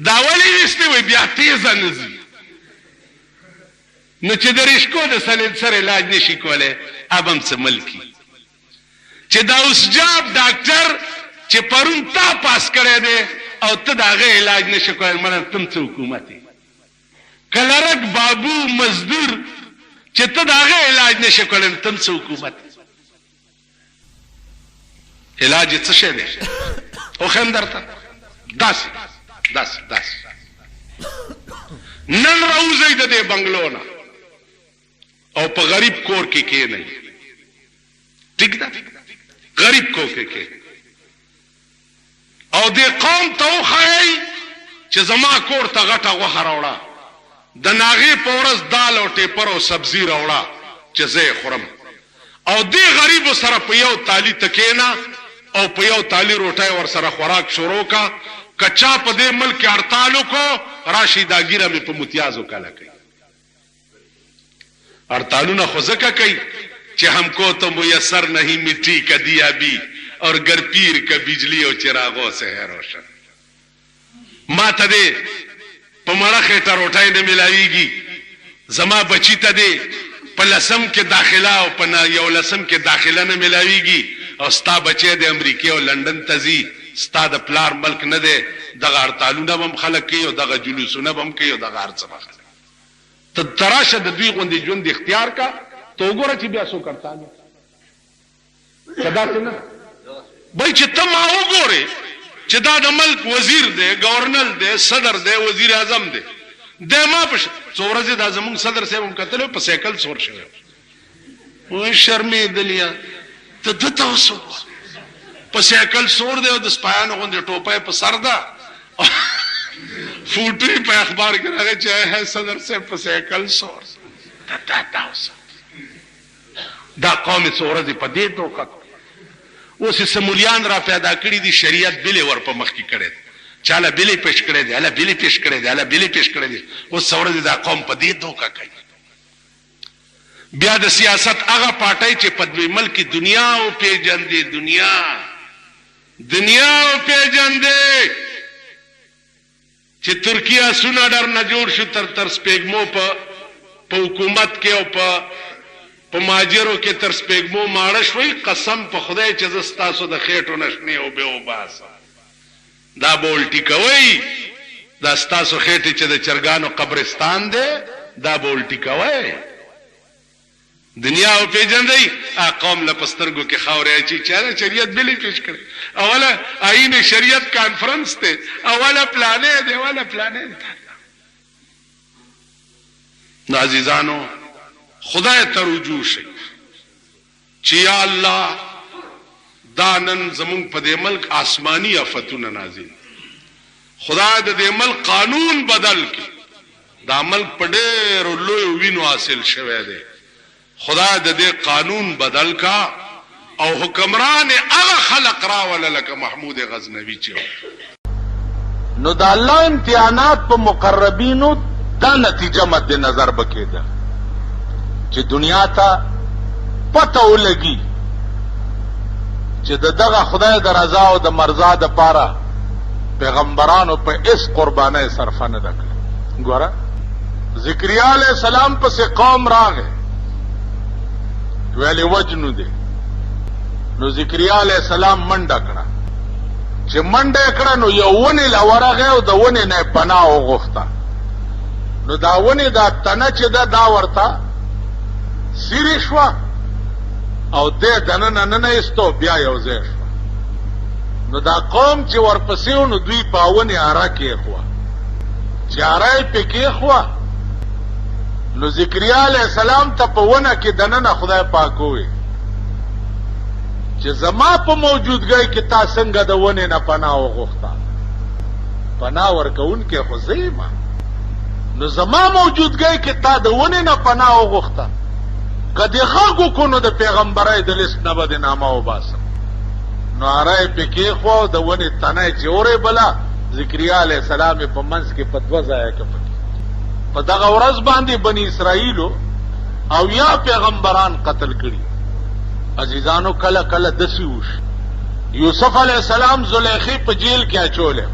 دا ولی ویستي وي بیا تیز نزي نو چې د رشکو د سلنسر علاج نشي کوله ابم څه ملکی چې دا اوس جاب ډاکټر چې پرون تا پاس کړی دی او ته داغه علاج نشي کولای مړ تم څه حکومت کلرک بابو مزدور چې ته داغه علاج نشي کولای تم څه حکومت علاج څه شي دی او خندرته داس نن راوځي د دې بنگلونه او په غریب کور کې کې نه ٹھیک ده غریب کور کې او دې قوم ته وخی چې زما کور ته غټه غوښه راوړه د ناغې په ورځ دال او ټیپر او سبزي راوړه چې زه یې خورم او دې غریبو سره په یو تالی تکینا او په یو تالی روټۍ ور سره خوراک شروع کا کچا په دې ملک هړتالو کو راشي دا ګیره مې په متیازو کله کوي هړتالونه خو ځکه کوي چې हमको तो मुयसर नहीं मिट्टी का दिया भी और गर पीर का बिजली और चिरागों से है रोशन ما ته دې په مړه خېټه روټۍ نه ملاويږي زما بچی ته دې په لسم کې داخله او په یو لسم کې داخله نه ملاويږي او ستا بچی د امریکا او لندن ته ځي ستا د پلار ملک نه دی دغه هړتالونه هم خلک کوي او دغه جلوسونه هم کوي او دغه هر څه خلک ته تراشه د دوی غوندې ژوند اختیار کا تو وګوره چې بیا څو کرتا نه صدا څنګه بای چې ته ما وګوره چې دا د ملک وزیر دی گورنر دی صدر دی وزیر اعظم دی د ما په څورځه د زمون صدر صاحب هم کتل په سایکل سور شوی و شرمې دلیا ته د تاسو په سایکل سور دی او د سپایانو غوندې ټوپه په سر ده فوټي په اخبار کې راغی چې ہے صدر صاحب په سایکل سور دا قوم څورځه په دې دوکه اوس سمولیان را پیدا کړی دي شریعت بلی ور په مخ کې کړي چاله بلی پیش کړي دي اله بلی پیش کړي دي اله بلی پیش کړي دي اوس څورځه دا قوم په دې دوکه کوي بیا د سیاست هغه پارټي چې په دوی ملک دنیا او پیجندې دنیا او پیجندې چې ترکیه سونه ډر نه جوړ شو تر سپېګمو په حکومت کې او په ماجرو کې تر سپېګمو ماړه شوي قسم په خدای چې زه ستاسو د خېټو نشنې او به وباسم دا بولټي کوي دا ستاسو خېټې چې د چرګانو قبرستان دی دا بولټي کوي دنیا او پیجندې قوم له پسترګو کې خاورې چې چاره شریعت بلی پیش کړي اوله آئین شریعت کانفرنس ته اوله پلانې دی نو عزیزانو خدای ته رجوع شي چې یا الله دانن زمون په دې ملک آسمانی آفتونه نازل خدای د دې ملک قانون بدل کړي دا ملک په ډېر لوی وینو حاصل شوه دی خدای د دې قانون بدل کا او حکمران هغه خلق راول لکه محمود غزنوی چې نو د الله امتحانات په مقربینو دا نتیجه مد نظر بکیده چې دنیا ته پته ولګي چې دغه خدای د رضا او د مرضا د پاره پیغمبرانو په اس قربانه صرف نه کړ ګوره ذکریا علیہ السلام پس قوم راغه ویلی وجنو دی نو ذکریا علیہ السلام منډه کړه چې منډه کړه نو یو ونی لا ورغه او د ونی نه پناه وغوښته نو دا ونی دا تنه چې دا ورته سیری شو او دې دنه نه استو بیا یو ځای شو نو دا قوم چې ورپسې نو دوی پاونی آرا کې خو چې آرای پکې خو نو ذکریا علیہ السلام ته په ونه کې دنه خدای پاک وي چې زما په موجودګۍ کې تا څنګه د ونه نه پناه وغوښته پناه ورکون کې خو زېما نو زما موجودګۍ کې تا د ونه نه پناه وغوښته کدی خلکو کو نو د پیغمبرای د لیست نه بده نامه وباسم نو آرای پکې خو د ونه تنه جوړې بلا ذکریا علیہ السلام په منځ کې په دوه ځای کې په دغه ورځ باندې بنی اسرائیلو او یا پیغمبران قتل کړي عزیزانو کله کله دسی وش یوسف علیہ السلام زلیخی په جیل کې اچولې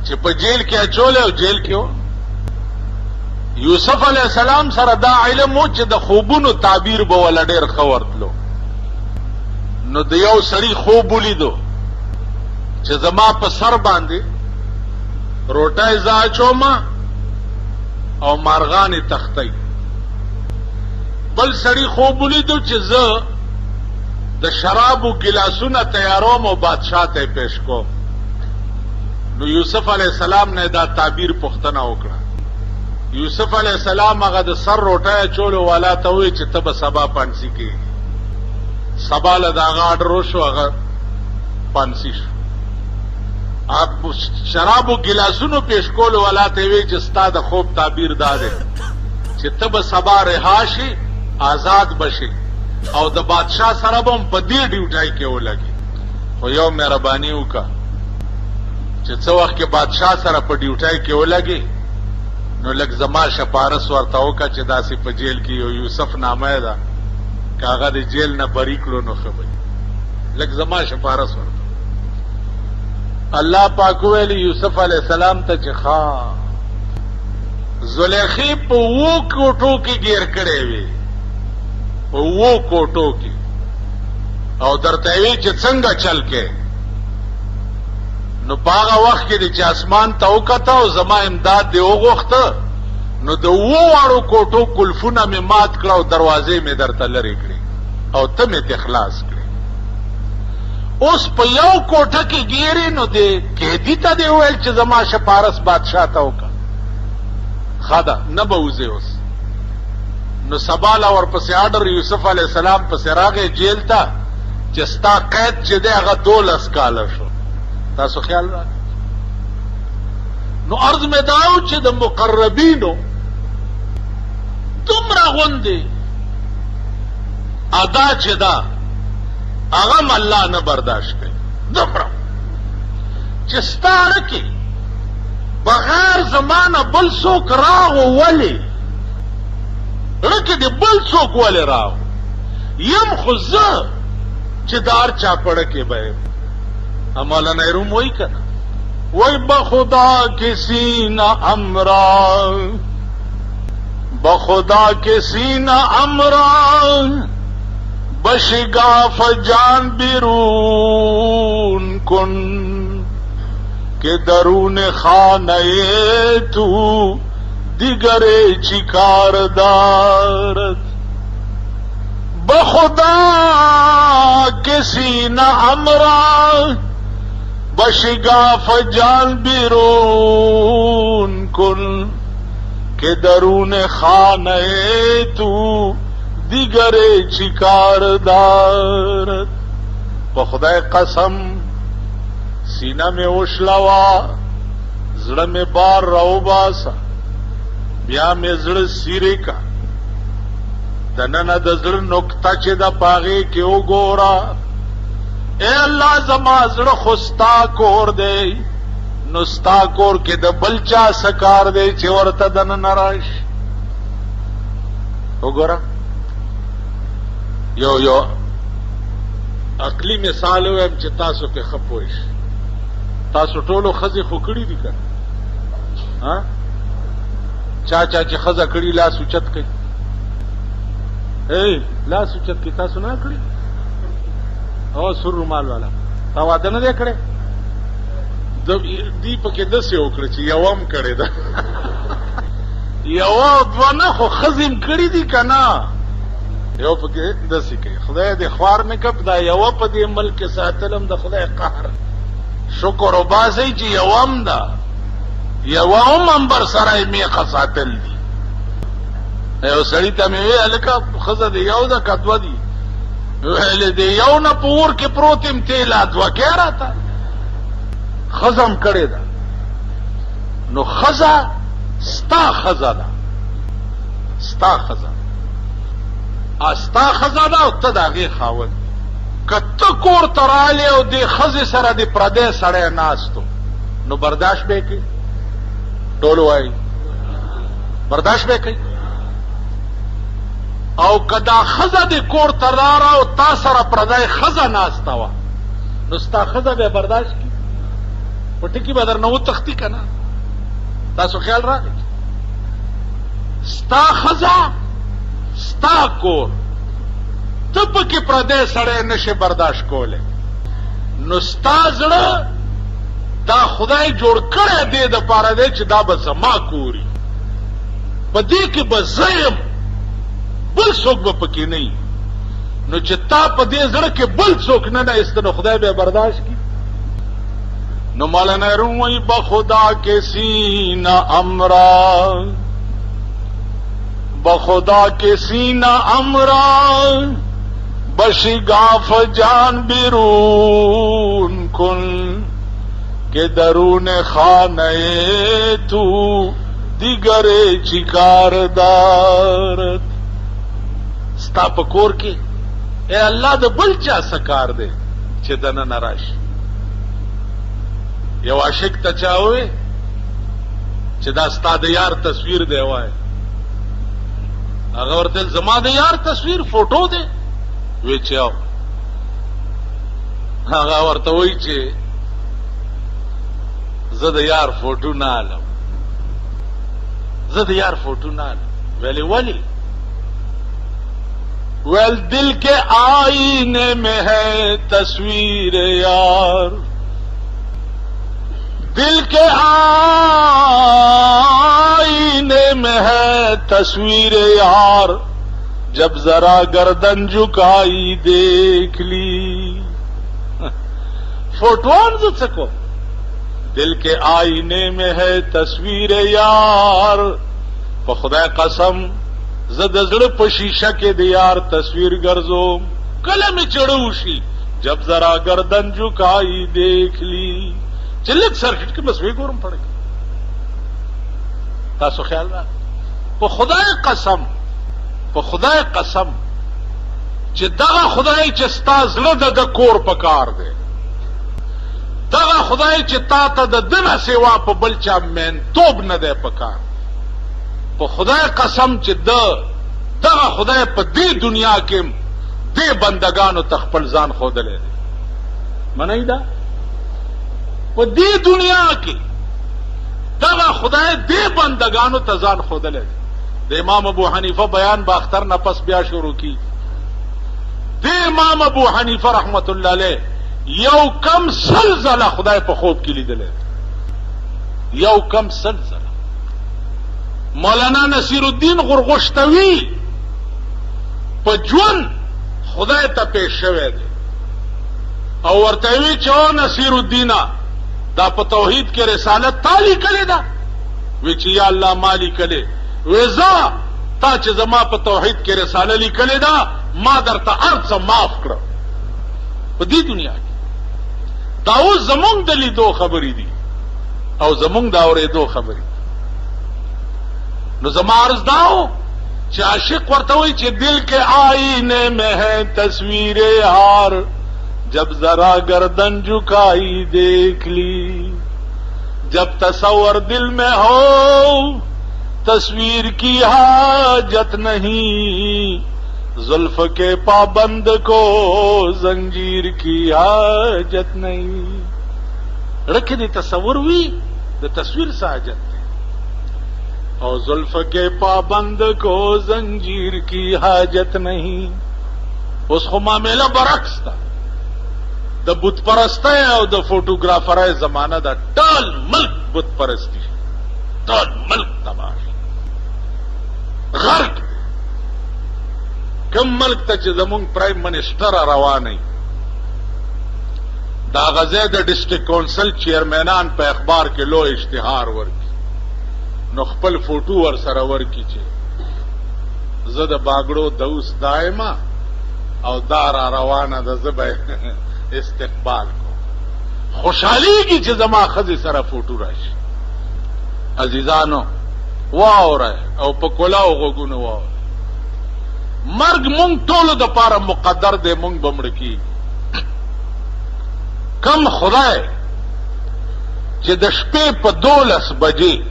چې په جیل کې اچولې او جیل کې یوسف علیہ السلام سره دا علم و چې د خوبونو تعبیر به ول ډېر خورتلو نو د یو سړي خوب ولیدو چې زما په سر باندې روټای زاچوما او مارغان تختی بل سړی خوب ولیدو چې زه د شرابو ګلاسونه تیاروم او بادشاہ ته پیش کوم نو یوسف علیہ السلام نه دا تعبیر پختنه وکړه یوسف علیہ السلام هغه د سر روټه چولو والا ته وی چې تب سبا پانسی کې سبا له دا غاډ روشو هغه پانسی شو آپ شرابو ګلاسونو پیش کولو والا ته وی چې ستا د خوب تعبیر داده چې تب سبا رهاشي آزاد بشي او د بادشاہ سره هم په دې ډیوټای کې ولګي خو یو مهرباني وکړه چې څو وخت کې بادشاہ سره په ډیوټای کې ولګي نو لږ زما شپارس ورته وکړه چې داسې په جیل کې یو یوسف نامه ده کاغه د جیل نه بری کړو نو خبري لږ زما شپارس ورته الله پاک ویلی یوسف علیہ السلام ته چې ښا زلیخی په وو کوټو کې گیر کړي وي په وو کوټو کې او درته وی چې څنګه چل کې نو باغه وخت کې چې اسمان ته وکړه او زما امداد دی وغوښته نو د وو واړو کوټو کلفونه می مات کړه او دروازې می درته لری کړې او ته می اخلاص کړې اوس په یو کوټه کې ګیری نو دی قیدی ته دی ویل چې زما شپارس بادشاہ ته وکړه خدا نه به وځي اوس نو سباله ورپسې آرډر یوسف علیہ السلام پسې راغی جیل ته چې ستا قید چې دی هغه 12 کاله شو تاسو خیال را نو عرض میں داو چې د مقربینو دومره غوندې ادا چې دا هغه الله نه برداشت کوي دومره چې ستاره کې بغیر زمانه بل څوک راغو ولی لکه د بل څوک ولې راو یم خو زه چې دار چا پړه کې به مولانا روم وایي که نه وای بخدا کسی نہ امرا بخدا کسی نہ امرا بشگاف جان بیرون کن کہ درون خانہ تو دیگر چیکار دارد بخدا کسی نہ امرا بشگاف جان بیرون کن کہ درون خانہ تو دیگر چیکار دارد بخدای قسم سینہ میں اوشلوا زړه میں بار راو باسا بیا میں زړه سیرے کا دننه د زړه نقطه چې د پاغې کې وګورا اے اللہ زما زړه خو ستا کور دی نو ستا کور کې د بل چا سکار دی چې ورته دننه راشي وګوره یو عقلی مثال ویم چې تاسو په خپويش تاسو ټولو خزي خو کړی دي کنه ها چا چې خزه کړی لاس اوچت کوي لاس اوچت کوي تاسو نه کړی او سر رومال والا تا واده نه دی کړی دی پکې داسې وکړه چې یوم کړی ده یو دوه نه خو خزم کړی دي که نه یو پکې داسې کوي خدای دې خوار نه کړ دا یوه په دې ملک ساتلم د خدای قهر شکر وباسئ چې یوم ده یوه هم امبر سره یې میخه ساتل دي یو سړي ته مې ویې هلکه ښځه د یو ده که دوه دي ویلې د یو نه په اور کې پروت یم تیلا دوه کې راته ښځه هم کړې ده نو ښځه ستا ښځه ده ستا ښځه ستا ښځه ده او ته د هغې خاوند که ته کور ته رالې او دې ښځې سره د پردی سړی ناست نو برداشت به یې کوي ټول وایي برداشت به یې کوي او که دا ښځه دې کور ته راړه او تا سره پردی ښځه ناسته وه نو ستا ښځه به برداشت کړي په ټکي به درنه وتښتي که نه تاسو خیال راغی ستا ښځه ستا کور ته پکې پردی سړی نشي برداشت کولی نو ستا زړه دا خدای جوړ کړی دی دپاره دی چې دا به زما کوري په دې کې به زه یم بل څوک به پکې نه وي نو چې تا په دې زړه کې بل څوک نه نایسته نو خدای به برداشت کړي نو مولانا روم وایي بخدا کے سینہ امرا بخدا کے سینہ امرا بشگاف جان بیرون کن کہ درون خانہ تو دیگر چیکار دارد ستا په کور کې اے الله د بل چا سکار دی چې دننه راشي یو عاشق ته چا ووی چې دا ستا د یار تصویر دی وایي هغه ورته زما د یار تصویر فوټو دی وی چې هغه ورته وایي چې زه د یار فوټو نه الم زه د یار فوټو نه الم ویلې ولې ویل دل کے آئینے میں ہے تصویر یار دل کے آئینے میں ہے تصویر یار جب ذرا گردن جھکائی دیکھ لی فوٹوان سکو دل کے آئینے میں ہے تصویر یار په خدای قسم زه د زړه په شیشه کې د یار تصویر ګرځوم کله مې چړه وشي جب ذرا گردن جھکائی دیکھ لی چې لږ سرکټ کې بس وی ګورم پړک تاسو خیال را په خدای قسم چې دغه خدای چې ستا زړه د کور په کار دی دغه خدای چې تا ته د دنه سیوا په بل چا مینتوب نه دی په کار په خدای قسم چې د دغه خدای په دې دنیا کې دې بندگانو تخپل ځان خودلې منای دا په دې دنیا کې دغه خدای دې بندگانو ته ځان خودلې د امام ابو حنیفه بیان با اختر نه پس بیا شروع کی د امام ابو حنیفه رحمت الله علیه یو کم سلزله خدای په خوب کې لیدل یو کم سلزله مولانا نصیر الدین غرغشتوی په ژوند خدای ته پیش شوی دی او ورته وی چې او نصیر الدین دا په توحید کې رسالت تالی کړي دا وی چې یا الله مالی کړي وزا تا چې زما په توحید کې رساله لیکلې دا ما درته ارڅ معاف کړ په دې دنیا کې دا اوس زمونږ د لیدو خبرې دي او زمونږ د اورېدو خبرې نو زما عرض داو چې عاشق ورته وایي چې دل کے آئینے میں ہے تصویر یار جب ذرا گردن جھکائی دیکھ لی جب تصور دل میں ہو تصویر کی حاجت نہیں زلف کے پابند کو زنجیر کی حاجت نہیں رکھ دی تصور ہوئی د تصویر سے حاجت نہیں اور زلف کے پابند کو زنجیر کی حاجت نہیں اس کو معاملہ برعکس تھا د بت پرسته او د فوټوګرافرای زمانہ دا ټول ملک بت پرستی ټول ملک تباہ غرق کم ملک ته چې زمونږ پرایم منسٹر روانه دا غزه د ډیسټریکټ کونسل چیرمنان په اخبار کې لو اشتهار ورکی نو خپل فوټو ور سره ورکی چې زه د باګړو دوس دایما او دار روانه د زبې استقبال کو خوشحالی کی چې زما خزي سره فوټو راشي عزیزانو واوره او په کولاو غوګونو واوره مرګ مونږ ټولو د پاره مقدر دی مونږ بمړ کی کم خدای چې د شپې په 12 بجې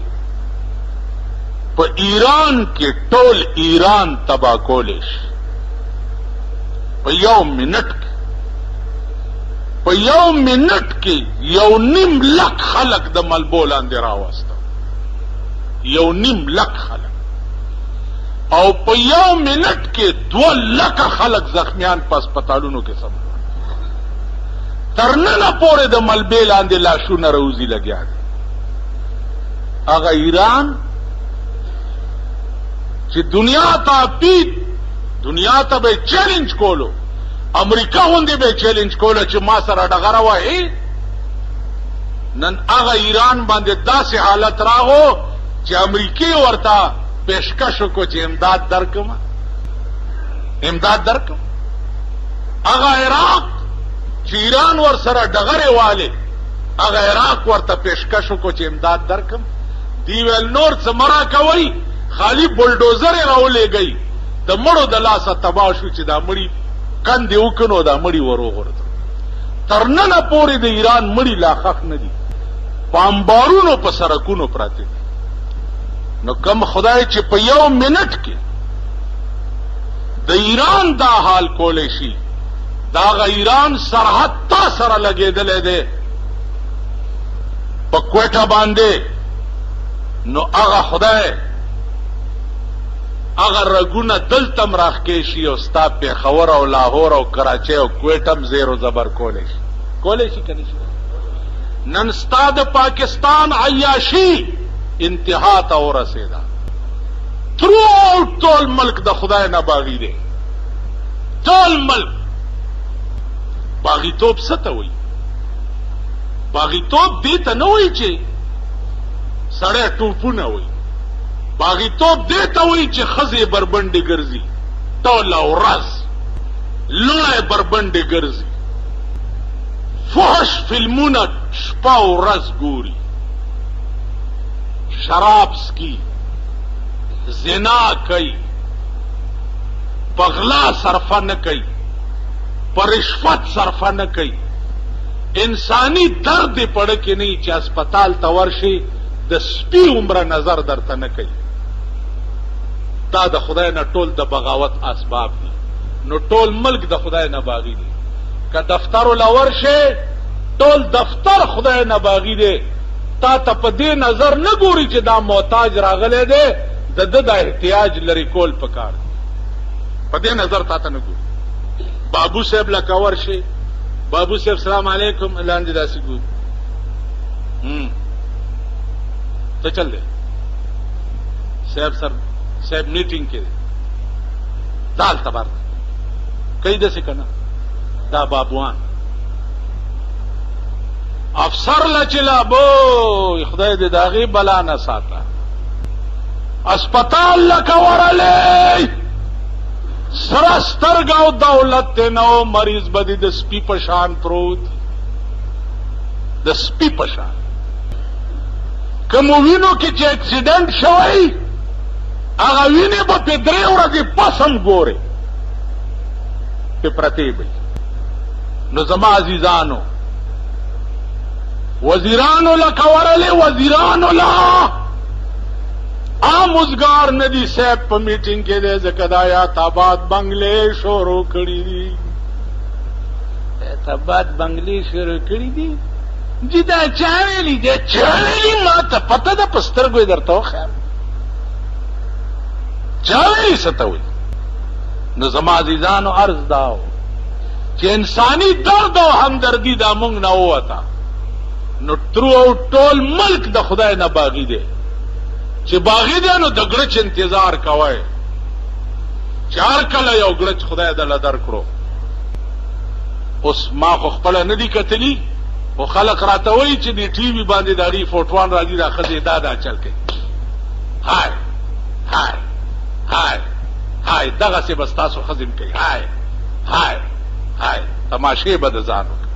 په ایران کې ټول ایران تبا کولیش په یو منټ کې په یو منټ کې یو نیم لک خلق د ملبو لاندې راوسته یو نیم لک خلق او په یو منټ کې 2 لک خلق زخمیان په هسپتالونو کې سم ترننه پورې د ملبې لاندې لاشونه روزي لګیا دي هغه ایران چې دنیا ته به چیلنج کولو امریکا غوندې به چیلنج کولو چې ما سره ډغره وایي نن هغه ایران باندې داسې حالت راغو چې امریکای ورته پیشکش وکړو چې امداد درکم هغه عراق چې ایران ور سره ډغره واله هغه عراق ورته پیشکش وکړو چې امداد درکم دی ویل نور څه مرا کوي خالی بلډوزر راولېږي د مړو د لاسه تباه شو چې دا مړی کندې وکنو دا مړی وروغورځ ترننه پورې د ایران مړی لا خخ نه دي په امبارونو په سرکونو پراته دي نو کم خدای چې په یو منټ کې د ایران دا حال کولی شي دا غ ایران سرحد تا سره لګېدلی دی په کوټه باندې نو هغه خدای اگر رګونه دلتم راخکې شي او ستا پېښور او لاهور او کراچۍ او کویټم زیر و زبر کولی شي که نه شي نن ستا د پاکستان عیاشي انتها ته ورسېده ټول ملک د خدای نه باغي دی ټول ملک باغیتوب څه ته وایي باغیتوب دې ته نه وایي چې سړی ټوپونه وایي باغیتوب دې ته وایي چې ښځې بربنډې ګرځي ټوله ورځ لوڼی بربنډې ګرځي فحش فلمونه شپه ورځ ګوري شراب سکي زنا کوي په غلا صرفه نه کوي په رشوت صرفه نه کوي انسانی درد یې پړه کې نه چې هسپتال ته ورشي د سپي عمره نظر درته نه کوي دا د خدای نه ټول د بغاوت اسباب دي. نو ټول ملک د خدای نه باغی دی. که دفتر ولور شه ټول دفتر خدای نه باغی دی. تا ته په دې نظر نه ګوري چې دا محتاج راغلی دی، د احتیاج لري کول پکار دی. په دې نظر تا ته نه ګوري. بابو صاحب لکه ورشي، بابو صاحب سلام علیکم، لاندې داسې ګوري. ته چل دی صاحب میټینګ کې دال تبار کئی دسې کنه دا بابوان افسر لچلا بو خدای دې داغي بلا نه ساته. اسپتال لکه ورلې سره سترګ او دولت ته نو مریض بدی د سپی په شان پروت، د سپی په شان. کوم وینو کې چې اکسیډنټ شوی هغه وینې به په 3 ورځې پسم ګوري په پرتی وي. نو زما عزیزانو وزیرانو لکه ورلې وزیرانو لا آموزگار ندی صاحب په میټینګ کې دی ځکه دا یاتاباد بنگلې شروع کړي دي. یاتاباد بنگلې شروع کړي دي جی دا چا ویلي دی؟ چا ویلي؟ ما ته پته ده په سترګو یې درته وښیم. چا ویلي څه ته وایي؟ نو زما عزیزانو عرض دا و چې انساني درد او همدردي دا موږ نه ووته نو ترو او ټول ملک د خدای نه باغی دی. چې باغی دی نو د ګړچ انتظار کوئ چې هر کله یو ګړچ خدای دله درکړو. اوس ما خو خپله نه دي کتلي خو خلق راته وایي چې د ټي وي باندې د هغې فوټوان راځي دا ښځې دا چل کوي. هاي هاي هاي هاي دغسې به ستاسو ښځې کوي. هاي هاي هاي تماشې به د ځان وکړي.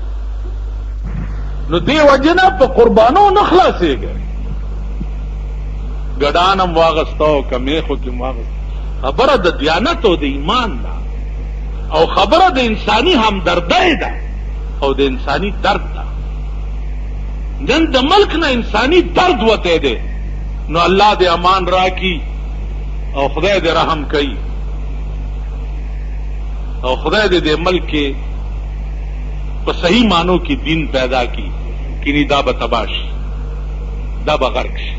نو دې وجې نه په قربانو نه خلاصېږي. ګډان هم واغسته او کمیخو کې هم واغسته. خبره د دیانت او د ایمان ده او خبره د انساني همدردۍ ده او د انساني درد ده. نن د ملک نه انساني درد وتی دی. نو الله دې امان راکړي او خدای دې رحم کوي او خدای دې د ملک کې په صحیح معنو کې دین پیدا کی کینی دا به تباه شي، دا به غرق شي.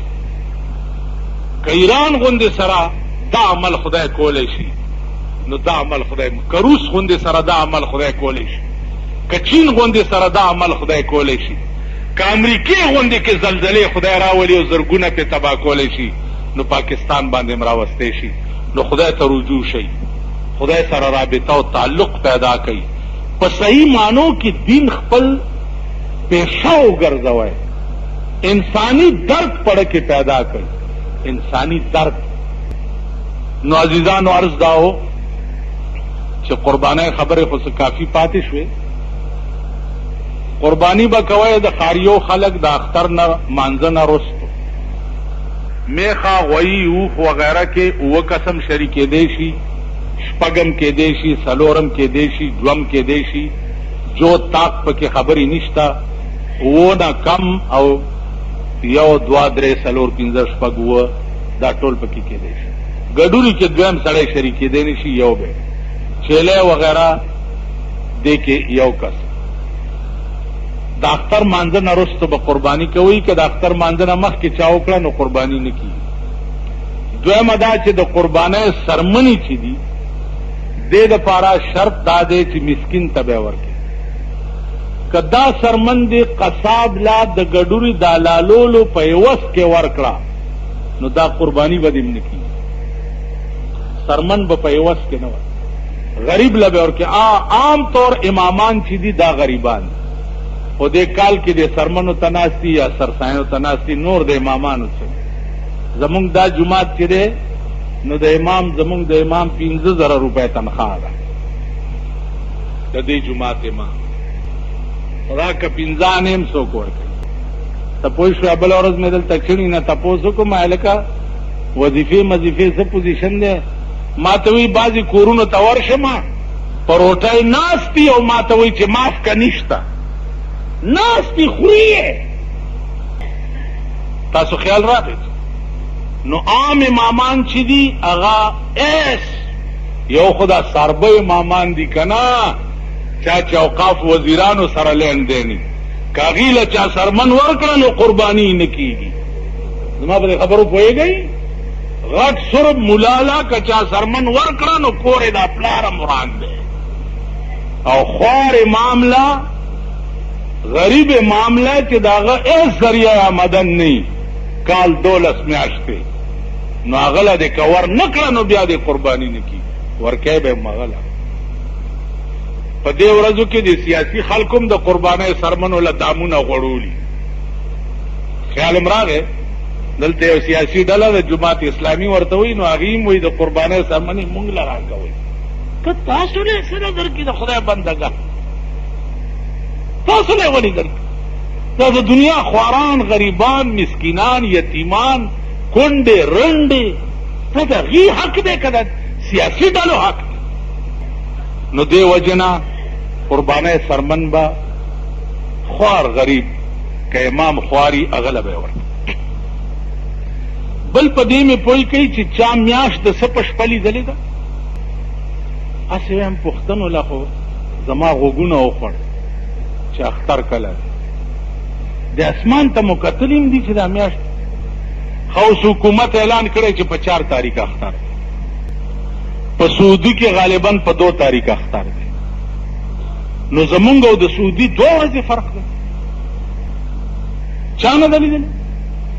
که ایران غوندې سره دا عمل خدای کولی شي نو دا عمل خدای، که روس غوندې سره دا عمل خدای کولی شي، که چین غوندې سره دا عمل خدای کولی شي، که امریکې غوندې کې زلزلې خدای راولي او زرګونه پې تباه کولی شي نو پاکستان باندې هم راوستی شي. نو خدای ته رجوع شي، خدای سره رابطه او تعلق پیدا کوي. په صحیح معنو کې دین خپل پیشه وګرځوئ. انسانی درد پړه کې پیدا کوي، انسانی درد. نو عزیزانو عرض دا ہو چې قربانۍ خبرې خو څه کافي پاتې شوې. قربانی به کوئ د ښاریو خلک د اختر نه مانځه نه رستو میخه غویي اوښ وغیره کې 9 قسم شریکېدی شي، 6 کېدی شي، 4 کېدی شي، 2 کېدی شي. جو طاق پکې خبرې نشته. 9 نه کم او 1 2 3 4 5 6 9 دا ټول پکې کېدی شي. ګډوري کې 2 سړی شریکېدی نه شي، یو به چیلې وغیره دې کې 1 کس. د اختر مانځه نه وروسته به قرباني کوي، که د اختر مانځه نه مخکې چا وکړه نو قرباني نه کېږي. دویمه دا چې د قربانۍ سرمنې چې دي دې دپاره شرط دا دی چې مسکین ته به یې ورکړي. که دا سرمن دې قصاب لا د ګډوري د حلالولو په عوض کې ورکړه نو دا قرباني به دې نه کېږي. سرمن به په عوض کې نه ورکړي، غریب له به ورکړي. عام طور امامان چې دي دا غریبان دي خو دې کال کې د سرمنو ته ناستي یا سرسایانو ته ناستي، نور د امامانو څه. زمونږ دا جومات چې دی نو د امام زمونږ د امام 15,000 روپۍ تنخواه ده د دې جومات امام. خدا که 15 هم څوک ورکوي. تپوس شوه بله ورځ مې دلته کښېني نه تپوس وکړم هلکه وظیفې څه پوزیشن دی؟ ما ته وایي بعضې کورونو ته ورشم په روټۍ ناست دي او ما ته وایي چې معاف که نشته ناست دي خوري یې. تاسو خیال راغی نو عام امامان چې دي هغه ایس یو خدا سربه امامان دي کنا چا چې اوقاف وزیرانو سره لین دیني کاغیله چا سرمن ورکړه نو قرباني نه کیږي. زما په خبرو پوهیږئ غټ سرب مولالا که چا سرمن ورکړه نو کور دا پلار مراد دی او خوار معاملہ غریب معاملہ چې داغه ایس ذریعہ آمدن نه کال 12 میاشتې نو هغه د کور نکړه نو بیا د قرباني نه کی ورکه به مغله. په دې ورځو کې د سیاسي خلکوم د قربانۍ سرمن ول دامونه غړولي. خیال امراغه دلته یو سیاسي ډله د جماعت اسلامي ورته وي نو هغه موي د قربانۍ سرمن مونږ لرا کوي که تاسو له سره درکې د خدای بندګان تاسو له ونی درکې دا د دنیا خواران غریبان مسکینان یتیمان کونډه رنډه ته د غي حق دې کړه سیاسي ډلو حق نو دی وجنا قربانه سرمن با خوار غریب که امام خواری اغلب ور بل پدې می پوي کوي چې چا میاش د سپش پلی دلی دا اسه هم پښتنو لا خو زما غوګونه وخړ چې اختر کله د اسمان ته مکتلیم دي چې د میاش خو حکومت اعلان کړی چې په 4 تاریخ اختر په سعودي کې غالبا په 2 تاریخ اختر دی نو زمونږ او د سعودي 2 ورځې فرق دی چا نه دلیدل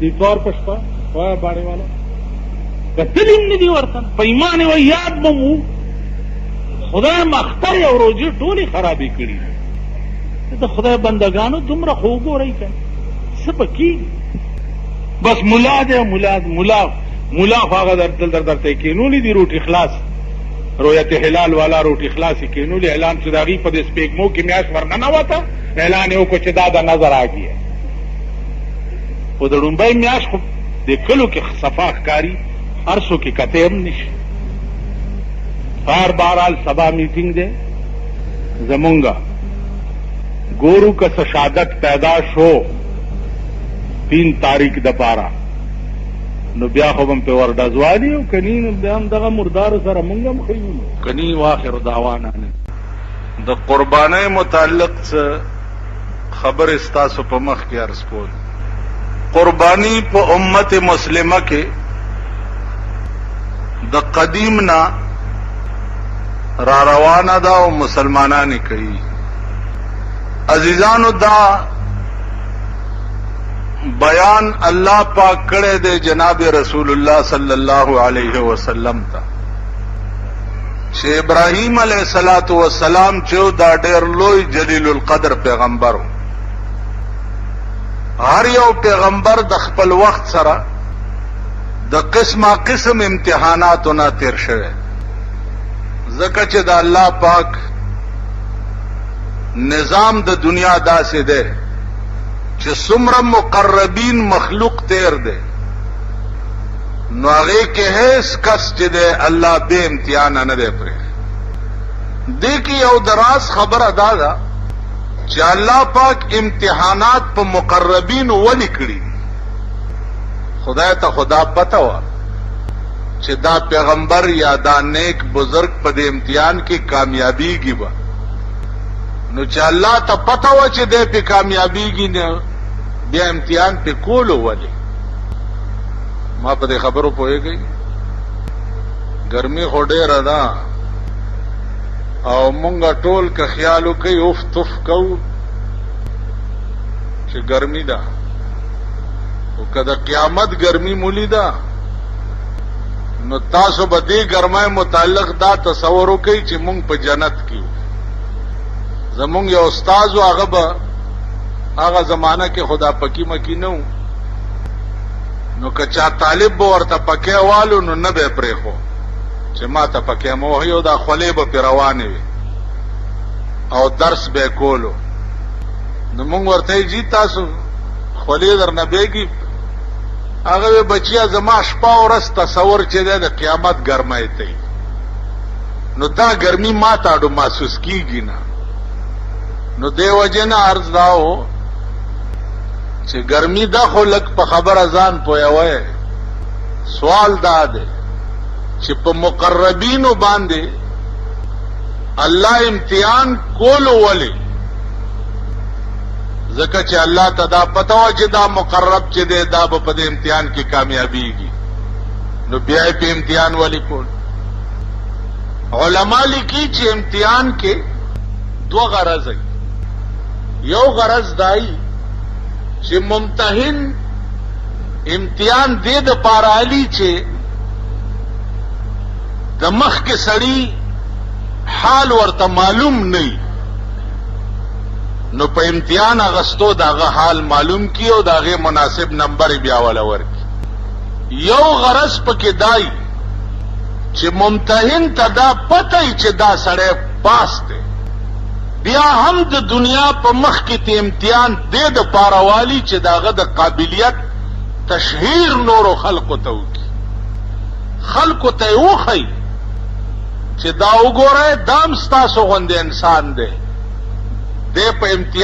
دی تور پښپا وای باندې والا کتلیم نه دی ورته په ایمان او یاد مو خدای مختار او روزي ټولي خرابې کړې ته خدای بندگانو دومره خو ګورئ کنه سپکی بس مولا دې مولا هغه درته کینولې دی روټي خلاص رویت هلال والا روټي خلاص کینولې اعلان چې داغي په دې سپیګمو کې میاش ورننه وته اعلان یو کو چې دا د نظر آگی په دړمبای میاش خو د کلو کې صفاح کاری ارسو کې کته هم نشي هر بهرحال سبا میټینګ ده زمونږه گورو کا شہادت پیدا شو 3 تاریخ د پارا نو بیا خو هم په ورډا ځوالي او کني بیا هم دغه مردار سره مونږ هم خيو کني واخر دعوانا د قربانای متعلق خبر استاسو په مخ کې عرض کول قربانی په امت مسلمه کې د قدیم نا را روانه دا او مسلمانان کوي عزیزانو دا بیان اللہ پاک کڑے دے جناب رسول اللہ صلی اللہ علیہ وسلم تا چې ابراہیم علیہ الصلوۃ والسلام چو دا ډیر لوی جلیل القدر پیغمبر هر یو پیغمبر د خپل وخت سره د قسم امتحاناتونه تیر شوه ځکه چې د الله پاک نظام د دنیا داسې ده چې څومره مقربین مخلوق تیر ده نو هغه کې هیڅ کس چې ده الله به امتحان نه ده پرې دې کې یو دراز خبره ده چې الله پاک امتحانات په مقربین ولي کړی خدای ته خدا پته و چې دا پیغمبر یا دا نیک بزرگ په دې امتحان کې کامیابیږي به نو چې الله ته پته و چې دې په کامیابیږي نه بیا امتحان په کولو ولې ما په دې خبرو پوهیږي ګرمي خو ډېره ده او مونږه ټول که خیال وکړي اوف توف کوو چې ګرمي ده او که د قیامت ګرمي مولی ده نو تاسو به دې ګرمۍ متعلق دا تصور وکړئ چې مونږ په جنت کې یو زمونږ یو استاد و هغه به هغه زمانہ کې خدا پکی مکی نه نو که چا طالب به ورته پکې والو نو نه به پرېښو چې ما ته پکې مو یو دا خولې به پرې روانې وي او درس به کولو نو مونږ ورته جی تاسو خولې درنه بیږي هغه بچیا زما شپه ورځ تصور چې د قیامت ګرمۍ ته نو دا ګرمي ما ته اډو محسوس کیږي نه نو دیو جن عرض داو چې ګرمي دا خو لک په خبره ځان پوهوي سوال دا دی چې په مقربینو باندې الله امتحان کولو ولی ځکه چې الله ته دا پته وه چې دا مقرب چې دی دا به په دې امتحان کې کامیابیږي نو بیا یې په امتحان ولی کول علما لیکي چې امتحان کې دو غرض دی یو غرض دای چې ممتحن امتحان دې د پاره علي چې د مخ کې سړی حال ورته معلوم نه نو په امتحان اغستو داغه حال معلوم کی او داغه مناسب نمبر بیا ولا ورکی یو غرض پکې دای چې ممتحن ته دا پته چې دا سړی پاس دی بیا هم د دنیا په مخ کې ته امتحان دې د پاروالی چې داغه د قابلیت تشهیر نورو خلقو ته وکي خلقو ته وخی چې دا وګوره دام ستاسو غوندې انسان دی دې په امتحان